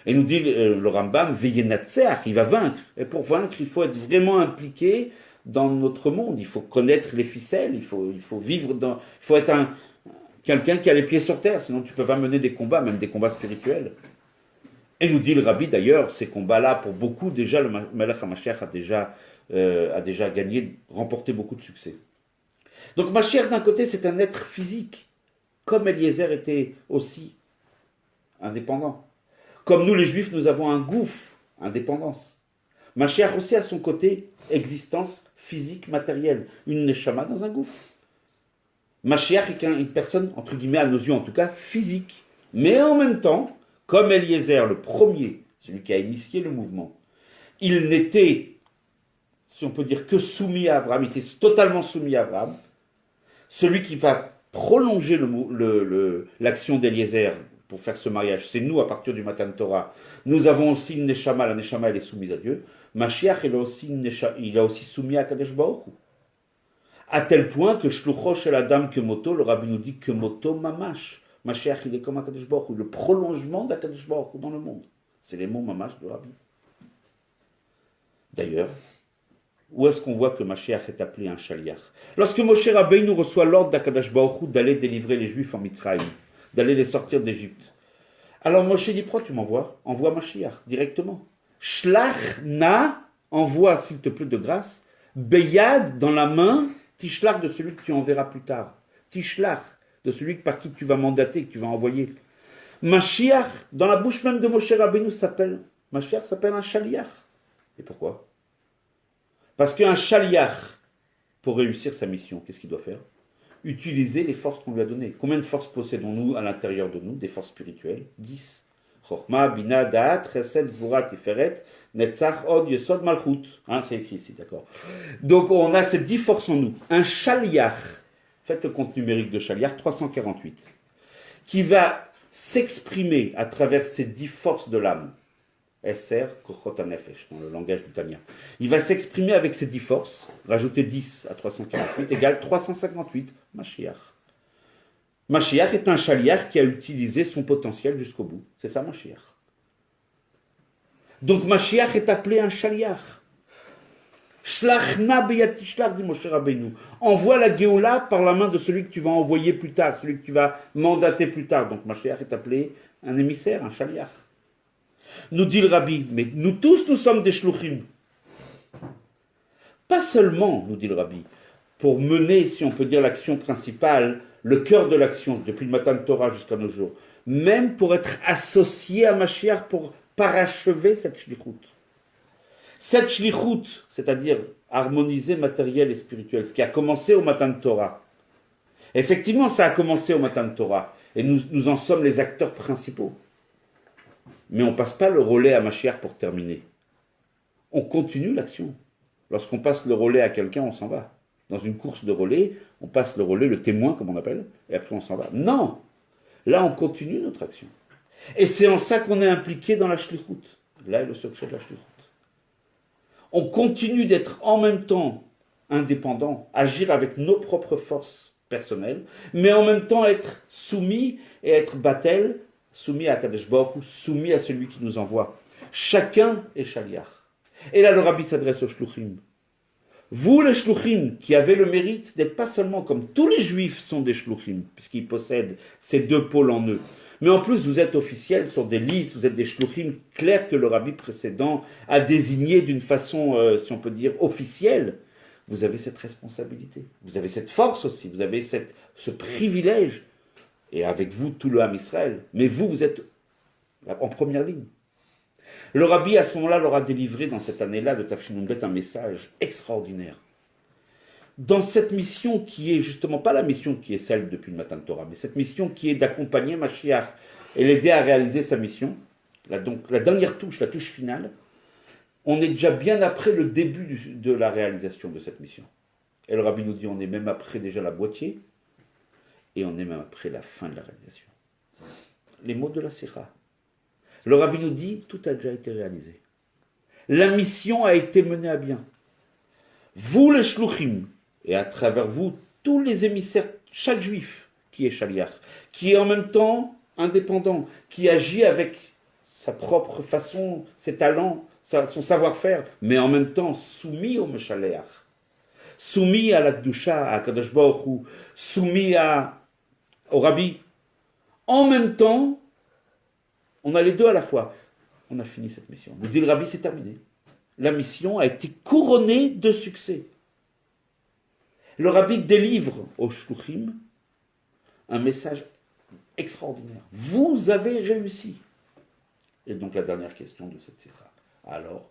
Et nous dit le Rambam, Veyenatseach, il va vaincre. Et pour vaincre, il faut être vraiment impliqué dans notre monde. Il faut connaître les ficelles, il faut vivre dans... Il faut être quelqu'un qui a les pieds sur terre, sinon tu ne peux pas mener des combats, même des combats spirituels. Et nous dit le Rabbi, d'ailleurs, ces combats-là, pour beaucoup, déjà, le Melech HaMashiach a déjà gagné, remporté beaucoup de succès. Donc Mashiach, d'un côté, c'est un être physique, comme Eliezer était aussi indépendant. Comme nous, les Juifs, nous avons un gouffre, indépendance. Mashiach aussi a son côté existence physique, matérielle. Une neshama dans un gouffre. Mashiach est une personne, entre guillemets, à nos yeux en tout cas, physique. Mais en même temps, comme Eliezer, le premier, celui qui a initié le mouvement, il n'était, si on peut dire, que soumis à Abraham, il était totalement soumis à Abraham. Celui qui va prolonger l'action d'Eliezer pour faire ce mariage, c'est nous à partir du Matan Torah. Nous avons aussi une neshama, la neshama elle est soumise à Dieu. Mashiach il a aussi soumis à Kadesh Baruch Hu. À tel point que Shlucho shel Adam Kemoto, le rabbi nous dit Kemoto Mamash. Mashiach, il est comme Akadosh Baruch Hu, le prolongement d'Akadosh Baruch Hu dans le monde. C'est les mots Mamash du rabbi. D'ailleurs, où est-ce qu'on voit que Mashiach est appelé un Shaliach? Lorsque Moshe Rabbeinu reçoit l'ordre d'Akadosh Baruch Hu d'aller délivrer les Juifs en Mitzrayim, d'aller les sortir d'Égypte. Alors Moshe dit, pourquoi tu m'envoies? Envoie Mashiach directement. Shlach na, envoie s'il te plaît de grâce, Beyad dans la main, Tishlach de celui que tu enverras plus tard. Tishlach de celui par qui tu vas mandater, que tu vas envoyer. Mashiach, dans la bouche même de Moshe Rabbeinu, Mashiach s'appelle un Shaliach. Et pourquoi? Parce qu'un Shaliach, pour réussir sa mission, qu'est-ce qu'il doit faire? Utiliser les forces qu'on lui a données. Combien de forces possédons-nous à l'intérieur de nous? Des forces spirituelles? 10. Chochma, Bina, Da'at, Chesed, Gvura, Tiferet, Netzach, Od, Yesod, Malchut. C'est écrit ici, d'accord. Donc on a ces 10 forces en nous. Un Shaliach, faites le compte numérique de Shaliach, 348, qui va s'exprimer à travers ces 10 forces de l'âme. Esser, Kochot HaNefesh, dans le langage du Tanya. Il va s'exprimer avec ces 10 forces, rajouter 10 à 348, égale 358, Mashiach. Mashiach est un Shaliach qui a utilisé son potentiel jusqu'au bout. C'est ça, Mashiach. Donc Mashiach est appelé un Shaliach. Shlachna beyat tishlach, dit Moshe Rabbeinu. Envoie la Géoula par la main de celui que tu vas envoyer plus tard, celui que tu vas mandater plus tard. Donc Mashiach est appelé un émissaire, un Shaliach. Nous dit le Rabbi, mais nous tous, nous sommes des shluchim. Pas seulement, nous dit le Rabbi, pour mener, si on peut dire, l'action principale, le cœur de l'action, depuis le matin de Torah jusqu'à nos jours, même pour être associé à Mashiach, pour parachever cette shlichut. Cette shlichut, c'est-à-dire harmoniser matériel et spirituel, ce qui a commencé au matin de Torah. Effectivement, ça a commencé au matin de Torah, et nous en sommes les acteurs principaux. Mais on ne passe pas le relais à Mashiach pour terminer. On continue l'action. Lorsqu'on passe le relais à quelqu'un, on s'en va. Dans une course de relais, on passe le relais, le témoin, comme on appelle, et après on s'en va. Non! Là, on continue notre action. Et c'est en ça qu'on est impliqué dans la shlichut. Là est le secret de la shlichut. On continue d'être en même temps indépendant, agir avec nos propres forces personnelles, mais en même temps être soumis et être battel, soumis à Kadesh Baruch Hu, soumis à celui qui nous envoie. Chacun est Shaliach. Et là, le Rabbi s'adresse aux Shluchim. Vous, les Shluchim, qui avez le mérite d'être pas seulement comme tous les Juifs sont des Shluchim, puisqu'ils possèdent ces 2 pôles en eux, mais en plus, vous êtes officiels sur des listes, vous êtes des Shluchim clairs que le Rabbi précédent a désigné d'une façon, si on peut dire, officielle. Vous avez cette responsabilité. Vous avez cette force aussi. Vous avez ce privilège. Et avec vous, tout le Ham Israël. Mais vous êtes en première ligne. Le Rabbi, à ce moment-là, leur a délivré dans cette année-là de Tafshin Nunbet un message extraordinaire. Dans cette mission qui est justement pas la mission qui est celle depuis le matin de Torah, mais cette mission qui est d'accompagner Mashiach et l'aider à réaliser sa mission, donc la dernière touche, la touche finale, on est déjà bien après le début de la réalisation de cette mission. Et le Rabbi nous dit, on est même après déjà la moitié, et on est même après la fin de la réalisation. Les mots de la Sikha. Le Rabbi nous dit, tout a déjà été réalisé. La mission a été menée à bien. Vous les shluchim, et à travers vous, tous les émissaires, chaque juif qui est shaliach, qui est en même temps indépendant, qui agit avec sa propre façon, ses talents, son savoir-faire, mais en même temps soumis au Meshaleach, soumis à la Kedusha, à Kadosh Baruch Hu, soumis au Rabbi. En même temps, on a les deux à la fois. On a fini cette mission. Nous dit le Rabbi, c'est terminé. La mission a été couronnée de succès. Le Rabbi délivre aux Shluchim un message extraordinaire. Vous avez réussi. Et donc la dernière question de cette sikha. Alors,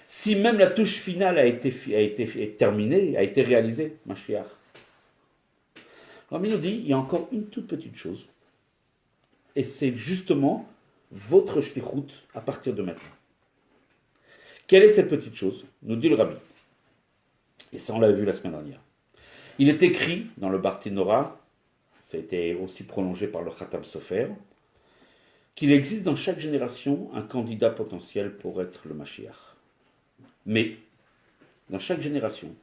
si même la touche finale a été terminée, a été réalisée, Mashiach, Rabbi nous dit, il y a encore une toute petite chose. Et c'est justement votre shlichut à partir de maintenant. Quelle est cette petite chose? Nous dit le Rabbi. Et ça, on l'a vu la semaine dernière. Il est écrit dans le Barthénora, ça a été aussi prolongé par le Khatam Sofer, qu'il existe dans chaque génération un candidat potentiel pour être le Mashiach. Mais, dans chaque génération,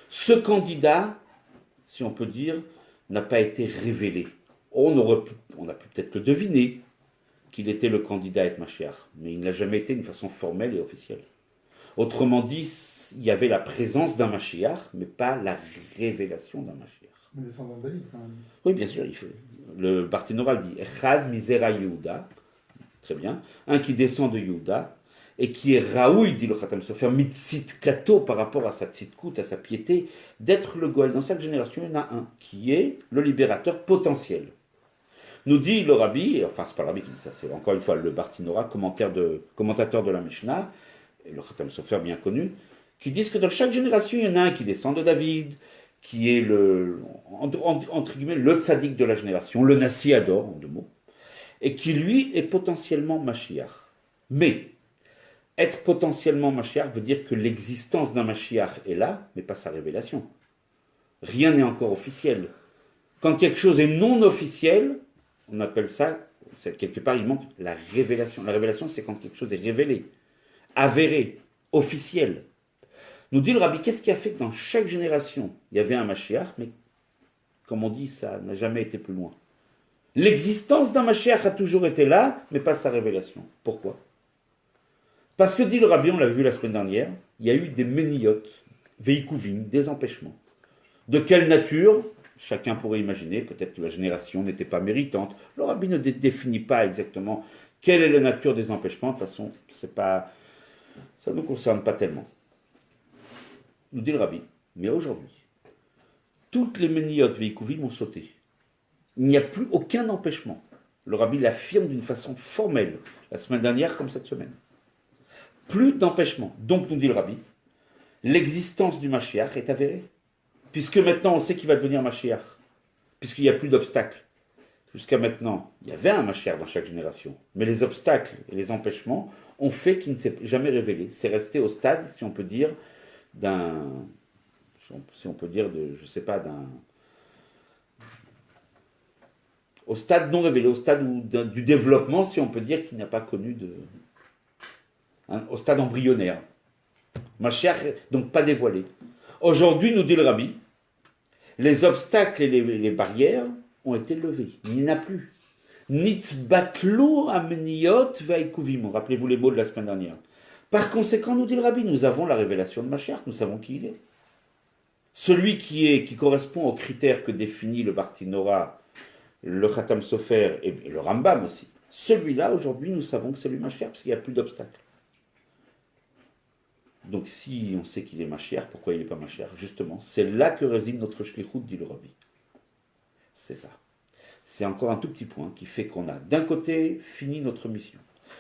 Ce candidat, si on peut dire, n'a pas été révélé. On a pu peut-être le deviner qu'il était le candidat à être Mashiach, mais il n'a jamais été d'une façon formelle et officielle. Autrement dit, il y avait la présence d'un Mashiach, mais pas la révélation d'un Mashiach. Le descendant de David, quand même. Oui, bien sûr, le Barthénoral dit Echad Misera Yehuda, très bien, un qui descend de Yehuda, et qui est Raoui, dit le Khatam Sofer, Mitzit Kato par rapport à sa tzitkout, à sa piété, d'être le Goël. Dans chaque génération, il y en a un qui est le libérateur potentiel. Nous dit le Rabbi, enfin, c'est pas le Rabbi qui dit ça, c'est encore une fois le Barthénoral, commentateur de la Mishnah, et le Khatam Sofer bien connu, qui disent que dans chaque génération, il y en a un qui descend de David, qui est entre guillemets, le tzaddik de la génération, le Nassi Ador, en 2 mots, et qui lui est potentiellement Mashiach. Mais, être potentiellement Mashiach veut dire que l'existence d'un Mashiach est là, mais pas sa révélation. Rien n'est encore officiel. Quand quelque chose est non officiel, on appelle ça, quelque part, il manque la révélation. La révélation, c'est quand quelque chose est révélé, avéré, officiel. Nous dit le Rabbi, qu'est-ce qui a fait que dans chaque génération, il y avait un Mashiach, mais comme on dit, ça n'a jamais été plus loin. L'existence d'un Mashiach a toujours été là, mais pas sa révélation. Pourquoi ? Parce que, dit le Rabbi, on l'a vu la semaine dernière, il y a eu des méniotes, veikuvim, des empêchements. De quelle nature ? Chacun pourrait imaginer, peut-être que la génération n'était pas méritante. Le Rabbi ne définit pas exactement quelle est la nature des empêchements. De toute façon, ça ne nous concerne pas tellement. Nous dit le Rabbi, mais aujourd'hui, toutes les méniotes veikuvim ont sauté. Il n'y a plus aucun empêchement. Le Rabbi l'affirme d'une façon formelle, la semaine dernière comme cette semaine. Plus d'empêchement. Donc, nous dit le Rabbi, l'existence du Mashiach est avérée. Puisque maintenant, on sait qu'il va devenir Mashiach. Puisqu'il n'y a plus d'obstacles. Jusqu'à maintenant, il y avait un Mashiach dans chaque génération. Mais les obstacles et les empêchements ont fait qu'il ne s'est jamais révélé. C'est resté au stade, si on peut dire, au stade non révélé, au stade du développement, si on peut dire, qui n'a pas connu au stade embryonnaire. Mashiach, donc pas dévoilé. Aujourd'hui, nous dit le Rabbi, les obstacles et les barrières ont été levés. Il n'y en a plus. Nitzbatlu amniot vaikuvim. Rappelez-vous les mots de la semaine dernière. Par conséquent, nous dit le Rabbi, nous avons la révélation de Mashiach, nous savons qui il est. Celui qui correspond aux critères que définit le Barthénoral, le Khatam Sofer et le Rambam aussi. Celui-là, aujourd'hui, nous savons que c'est lui Mashiach, parce qu'il n'y a plus d'obstacles. Donc si on sait qu'il est Mashiach, pourquoi il n'est pas Mashiach ? Justement, c'est là que réside notre shlichut, dit le Rabbi. C'est ça. C'est encore un tout petit point qui fait qu'on a d'un côté fini notre mission.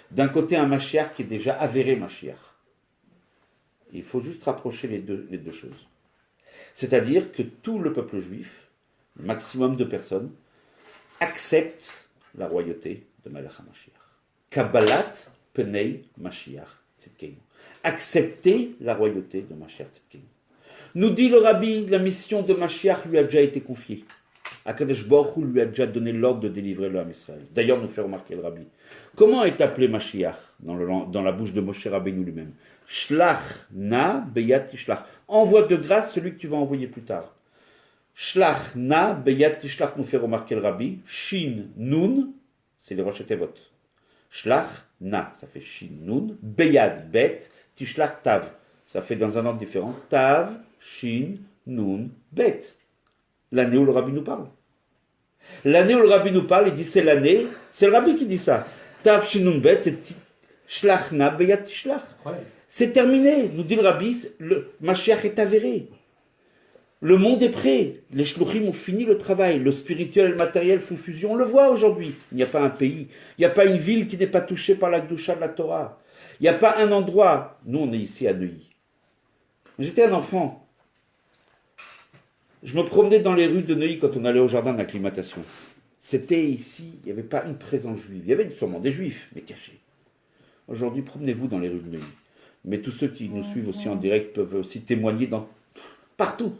D'un côté un Mashiach qui est déjà avéré Mashiach. Il faut juste rapprocher les deux choses. C'est-à-dire que tout le peuple juif, le maximum de personnes, accepte la royauté de Melech HaMashiach. Kabbalat Penei Mashiach Tzidkeinu. Accepter la royauté de Mashiach Tzidkeinu. Nous dit le Rabbi, la mission de Mashiach lui a déjà été confiée. Akadosh Baruch Hu lui a déjà donné l'ordre de délivrer le Ham Israël. D'ailleurs, nous fait remarquer le Rabbi. Comment est appelé Mashiach dans la bouche de Moshe Rabbeinu lui-même ? Shlach na beyat tishlach. Envoie de grâce celui que tu vas envoyer plus tard. Shlach na beyat tishlach, nous fait remarquer le Rabbi. Shin nun, c'est les Rosh Tevot. Shlach na, ça fait shin nun. Beyad bet, tishlach tav. Ça fait dans un ordre différent. Tav, shin, nun, bet. L'année où le Rabbi nous parle. L'année où le Rabbi nous parle, il dit c'est l'année, c'est le Rabbi qui dit ça. Tav Shinun Bet, c'est Shlachna Beyat Tishlach. C'est terminé, nous dit le Rabbi, le Mashiach est avéré. Le monde est prêt, les shluchim ont fini le travail, le spirituel et le matériel font fusion, on le voit aujourd'hui. Il n'y a pas un pays, il n'y a pas une ville qui n'est pas touchée par la Gdusha de la Torah. Il n'y a pas un endroit, nous on est ici à Neuilly. J'étais un enfant. Je me promenais dans les rues de Neuilly quand on allait au jardin d'acclimatation. C'était ici, il n'y avait pas une présence juive. Il y avait sûrement des juifs, mais cachés. Aujourd'hui, promenez-vous dans les rues de Neuilly. Mais tous ceux qui nous suivent aussi en direct peuvent aussi témoigner partout.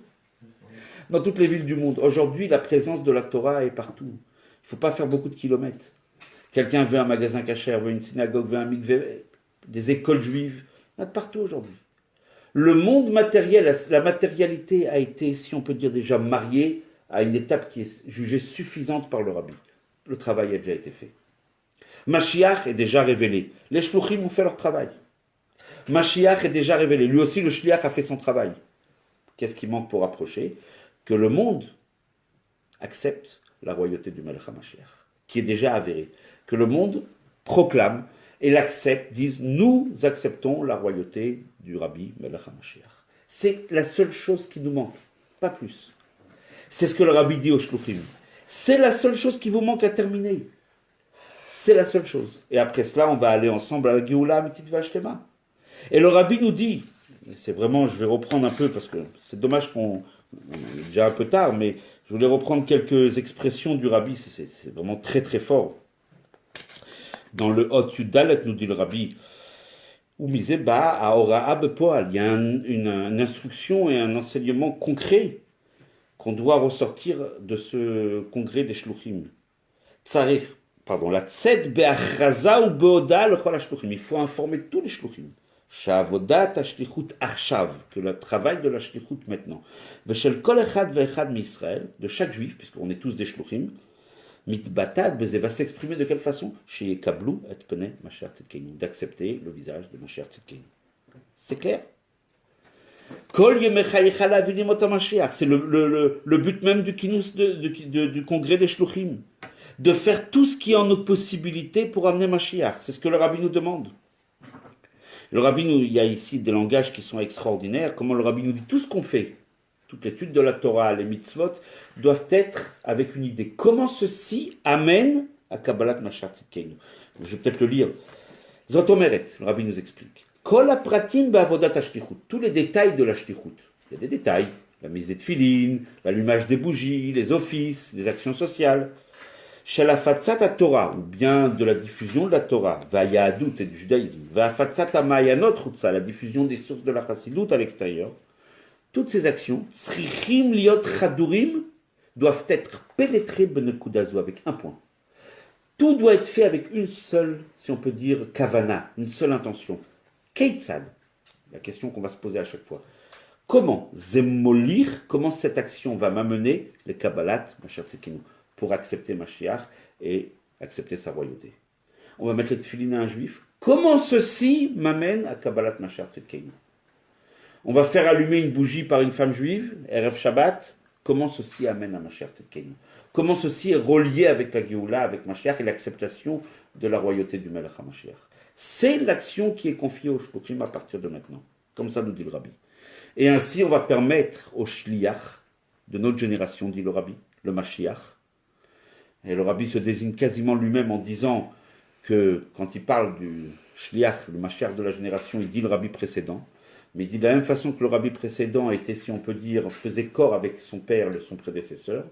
Dans toutes les villes du monde. Aujourd'hui, la présence de la Torah est partout. Il ne faut pas faire beaucoup de kilomètres. Quelqu'un veut un magasin kasher, veut une synagogue, veut un mikvé, des écoles juives. Il y en a de partout aujourd'hui. Le monde matériel, la matérialité a été, si on peut dire déjà, mariée à une étape qui est jugée suffisante par le rabbi. Le travail a déjà été fait. Mashiach est déjà révélé. Les shluchim ont fait leur travail. Mashiach est déjà révélé. Lui aussi, le shliach a fait son travail. Qu'est-ce qui manque pour approcher? Que le monde accepte la royauté du Melech HaMashiach, qui est déjà avérée. Que le monde proclame et l'accepte, disent, nous acceptons la royauté du Rabbi Melech HaMashiach. C'est la seule chose qui nous manque, pas plus. C'est ce que le Rabbi dit aux shluchim. C'est la seule chose qui vous manque à terminer. C'est la seule chose. Et après cela, on va aller ensemble à la Géoula Amitit V'Ashlema. Et le Rabbi nous dit, c'est vraiment, je vais reprendre un peu, parce que c'est dommage on est déjà un peu tard, mais je voulais reprendre quelques expressions du Rabbi, c'est vraiment très très fort. Dans le Hot Yudalet, nous dit le Rabbi, il y a une instruction et un enseignement concret qu'on doit ressortir de ce congrès des shluchim. La tzed be'achraza ou be'oda l'chol hashluchim. Il faut informer tous les shluchim. Sha'avodat hashlichut achshav, que le travail de la shlichut maintenant. V'shel kol echad ve'echad mi'Israël, de chaque juif, puisqu'on est tous des shluchim, mitbatad beze va s'exprimer de quelle façon? Chez Kablu et Pene Mashiach Tzidkeinu, d'accepter le visage de Mashiach Tzidkeinu. C'est clair? Kol yemechayecha lavinim ot HaMashiach, c'est le but même du kinus du congrès des shluchim, de faire tout ce qui est en notre possibilité pour amener Mashiach. C'est ce que le Rabbi nous demande. Le Rabbi il y a ici des langages qui sont extraordinaires. Comment le Rabbi nous dit tout ce qu'on fait, toute l'étude de la Torah, les mitzvot, doivent être avec une idée. Comment ceci amène à Kabbalat Mashiach Tzidkeinu? Je vais peut-être le lire. Zot omeret, le Rabbi nous explique. Kol hapratim be'avodat hashlichut, tous les détails de la shlichut. Il y a des détails, la mise des tefilines, l'allumage des bougies, les offices, les actions sociales. Shalafatzat Torah, ou bien de la diffusion de la Torah, Va'yahadut et du judaïsme, Va'afatzat ha'mayanot chutza, la diffusion des sources de la chassidout à l'extérieur. Toutes ces actions, Srichim liot chadurim, doivent être pénétrées benekudazu, avec un point. Tout doit être fait avec une seule, si on peut dire, kavana, une seule intention. Keitzad, la question qu'on va se poser à chaque fois. Comment Zemolir, comment cette action va m'amener les Kabbalat, Mashiach Tzidkeinu, pour accepter Mashiach et accepter sa royauté. On va mettre les tefilines à un juif. Comment ceci m'amène à Kabbalat Mashiach Tzidkeinu? On va faire allumer une bougie par une femme juive, Erev Shabbat. Comment ceci amène à Mashiach Tzidkeinu? Comment ceci est relié avec la Géoula, avec Mashiach et l'acceptation de la royauté du Melech HaMashiach? C'est l'action qui est confiée aux shluchim à partir de maintenant. Comme ça nous dit le Rabbi. Et ainsi, on va permettre au shliach de notre génération, dit le Rabbi, le Mashiach. Et le Rabbi se désigne quasiment lui-même en disant que quand il parle du shliach, le Mashiach de la génération, il dit le Rabbi précédent. Mais il dit de la même façon que le Rabbi précédent était, si on peut dire, faisait corps avec son père, son prédécesseur.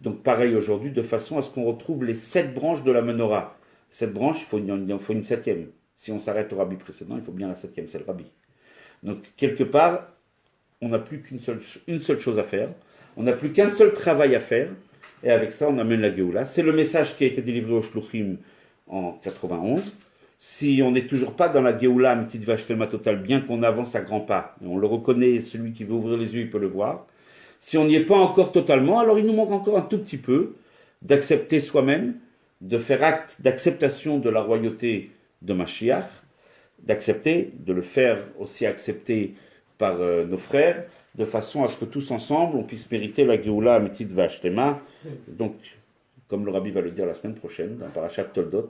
Donc pareil aujourd'hui, de façon à ce qu'on retrouve les 7 branches de la menorah. Cette branche, il faut une 7e. Si on s'arrête au Rabbi précédent, il faut bien la 7e, c'est le Rabbi. Donc quelque part, on n'a plus une seule chose à faire. On n'a plus qu'un seul travail à faire. Et avec ça, on amène la Géoula. C'est le message qui a été délivré au Shluchim en 91. Si on n'est toujours pas dans la Géoula, Amitit V'Ashlema totale, bien qu'on avance à grands pas, et on le reconnaît, celui qui veut ouvrir les yeux, il peut le voir. Si on n'y est pas encore totalement, alors il nous manque encore un tout petit peu d'accepter soi-même, de faire acte d'acceptation de la royauté de Mashiach, d'accepter, de le faire aussi accepter par nos frères, de façon à ce que tous ensemble, on puisse mériter la Géoula Amitit V'Ashlema. Donc, comme le Rabbi va le dire la semaine prochaine, dans Parashat Toldot,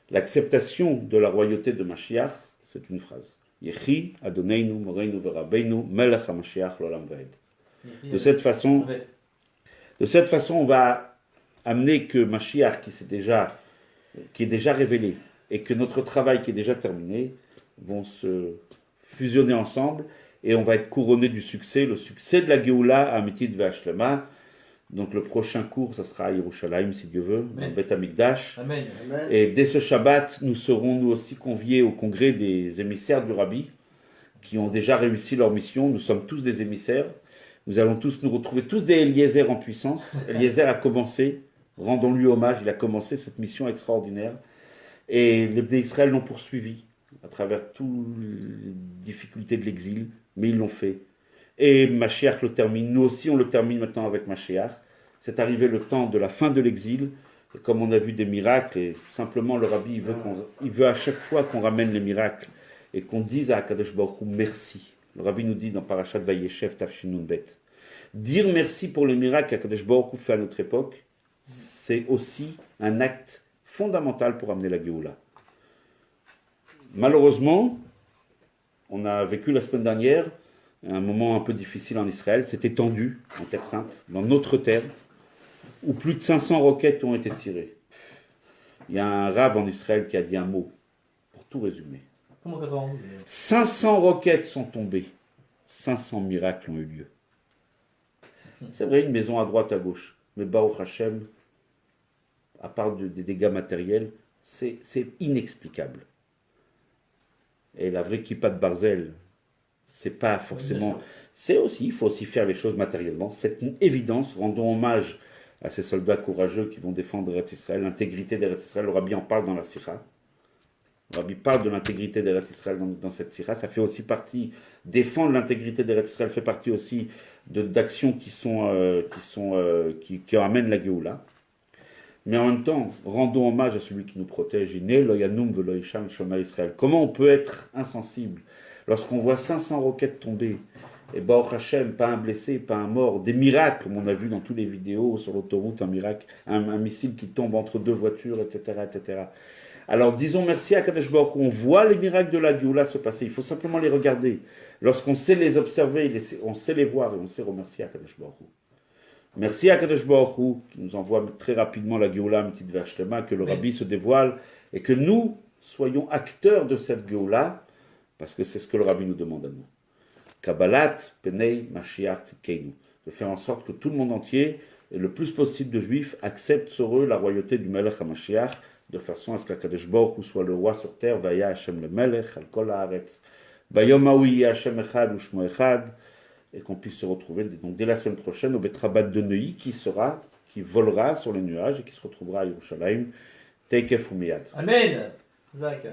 l'acceptation de la royauté de Mashiach, c'est une phrase. Yechi Adoneinu Moreinu Verabeinu Melech HaMashiach L'Olam Vaed. De cette façon, on va amener que Mashiach, qui est déjà révélé, et que notre travail qui est déjà terminé, vont se fusionner ensemble, et on va être couronné du succès, le succès de la Géoula Amitit V'Ashlema. Donc le prochain cours, ça sera à Yerushalayim, si Dieu veut, dans Beth Amikdash. Amen. Et dès ce Shabbat, nous serons nous aussi conviés au congrès des émissaires du Rabbi, qui ont déjà réussi leur mission. Nous sommes tous des émissaires. Nous allons tous nous retrouver, tous des Eliezer en puissance. Eliezer a commencé, rendons-lui hommage, il a commencé cette mission extraordinaire. Et les Bnei Israël l'ont poursuivi. à travers toutes les difficultés de l'exil, mais ils l'ont fait. Et Mashiach le termine, nous aussi on le termine maintenant avec Mashiach. C'est arrivé le temps de la fin de l'exil, et comme on a vu des miracles, et simplement le Rabbi il veut à chaque fois qu'on ramène les miracles, et qu'on dise à Akadosh Baruch Hu merci. Le Rabbi nous dit dans Parashat Vayeshev Tafshinun Bet, dire merci pour les miracles qu'Akadosh Baruch Hu fait à notre époque, c'est aussi un acte fondamental pour amener la Géoula. Malheureusement, on a vécu la semaine dernière un moment un peu difficile en Israël, c'était tendu en Terre Sainte, dans notre terre, où plus de 500 roquettes ont été tirées. Il y a un rave en Israël qui a dit un mot, pour tout résumer. Comment 92 500 roquettes sont tombées, 500 miracles ont eu lieu. C'est vrai, une maison à droite, à gauche, mais Baruch Hashem, à part des dégâts matériels, c'est inexplicable. Et la vraie kippa de Barzel, c'est pas forcément... il faut aussi faire les choses matériellement. C'est une évidence. Rendons hommage à ces soldats courageux qui vont défendre Eretz Israël, l'intégrité d'Eretz Israël. Le Rabbi en parle dans la Sira. Le Rabbi parle de l'intégrité d'Eretz Israël dans cette Sira. Ça fait aussi partie... Défendre l'intégrité d'Eretz Israël fait partie aussi d'actions qui ramènent la Géoula. Mais en même temps, rendons hommage à celui qui nous protège. Comment on peut être insensible lorsqu'on voit 500 roquettes tomber, et Baruch Hashem, pas un blessé, pas un mort, des miracles, comme on a vu dans toutes les vidéos sur l'autoroute, un miracle, un missile qui tombe entre deux voitures, etc., etc. Alors disons merci à Kadesh Baruch Hu. On voit les miracles de la Géoula se passer, il faut simplement les regarder. Lorsqu'on sait les observer, on sait les voir, et on sait remercier à Kadesh Baruch Hu. Merci à Kadosh Baruch Hu, qui nous envoie très rapidement la Géoula, une petite Vachlema, que le Rabbi se dévoile, et que nous soyons acteurs de cette Géoula, parce que c'est ce que le Rabbi nous demande à nous. Kabbalat, Penei, Mashiach, Tzidkeinu. De faire en sorte que tout le monde entier, et le plus possible de juifs, acceptent sur eux la royauté du Melech HaMashiach, de façon à ce qu'Akadosh Baruch Hu soit le roi sur terre, Vaya Hashem le Melech, Al Kol Haaretz, Bayom Haoui Hashem Echad, Ushmo Echad, et qu'on puisse se retrouver donc dès la semaine prochaine au Betrabat de Neuilly qui volera sur les nuages et qui se retrouvera à Yerushalayim. Teikef Umiyad. Amen. Zach.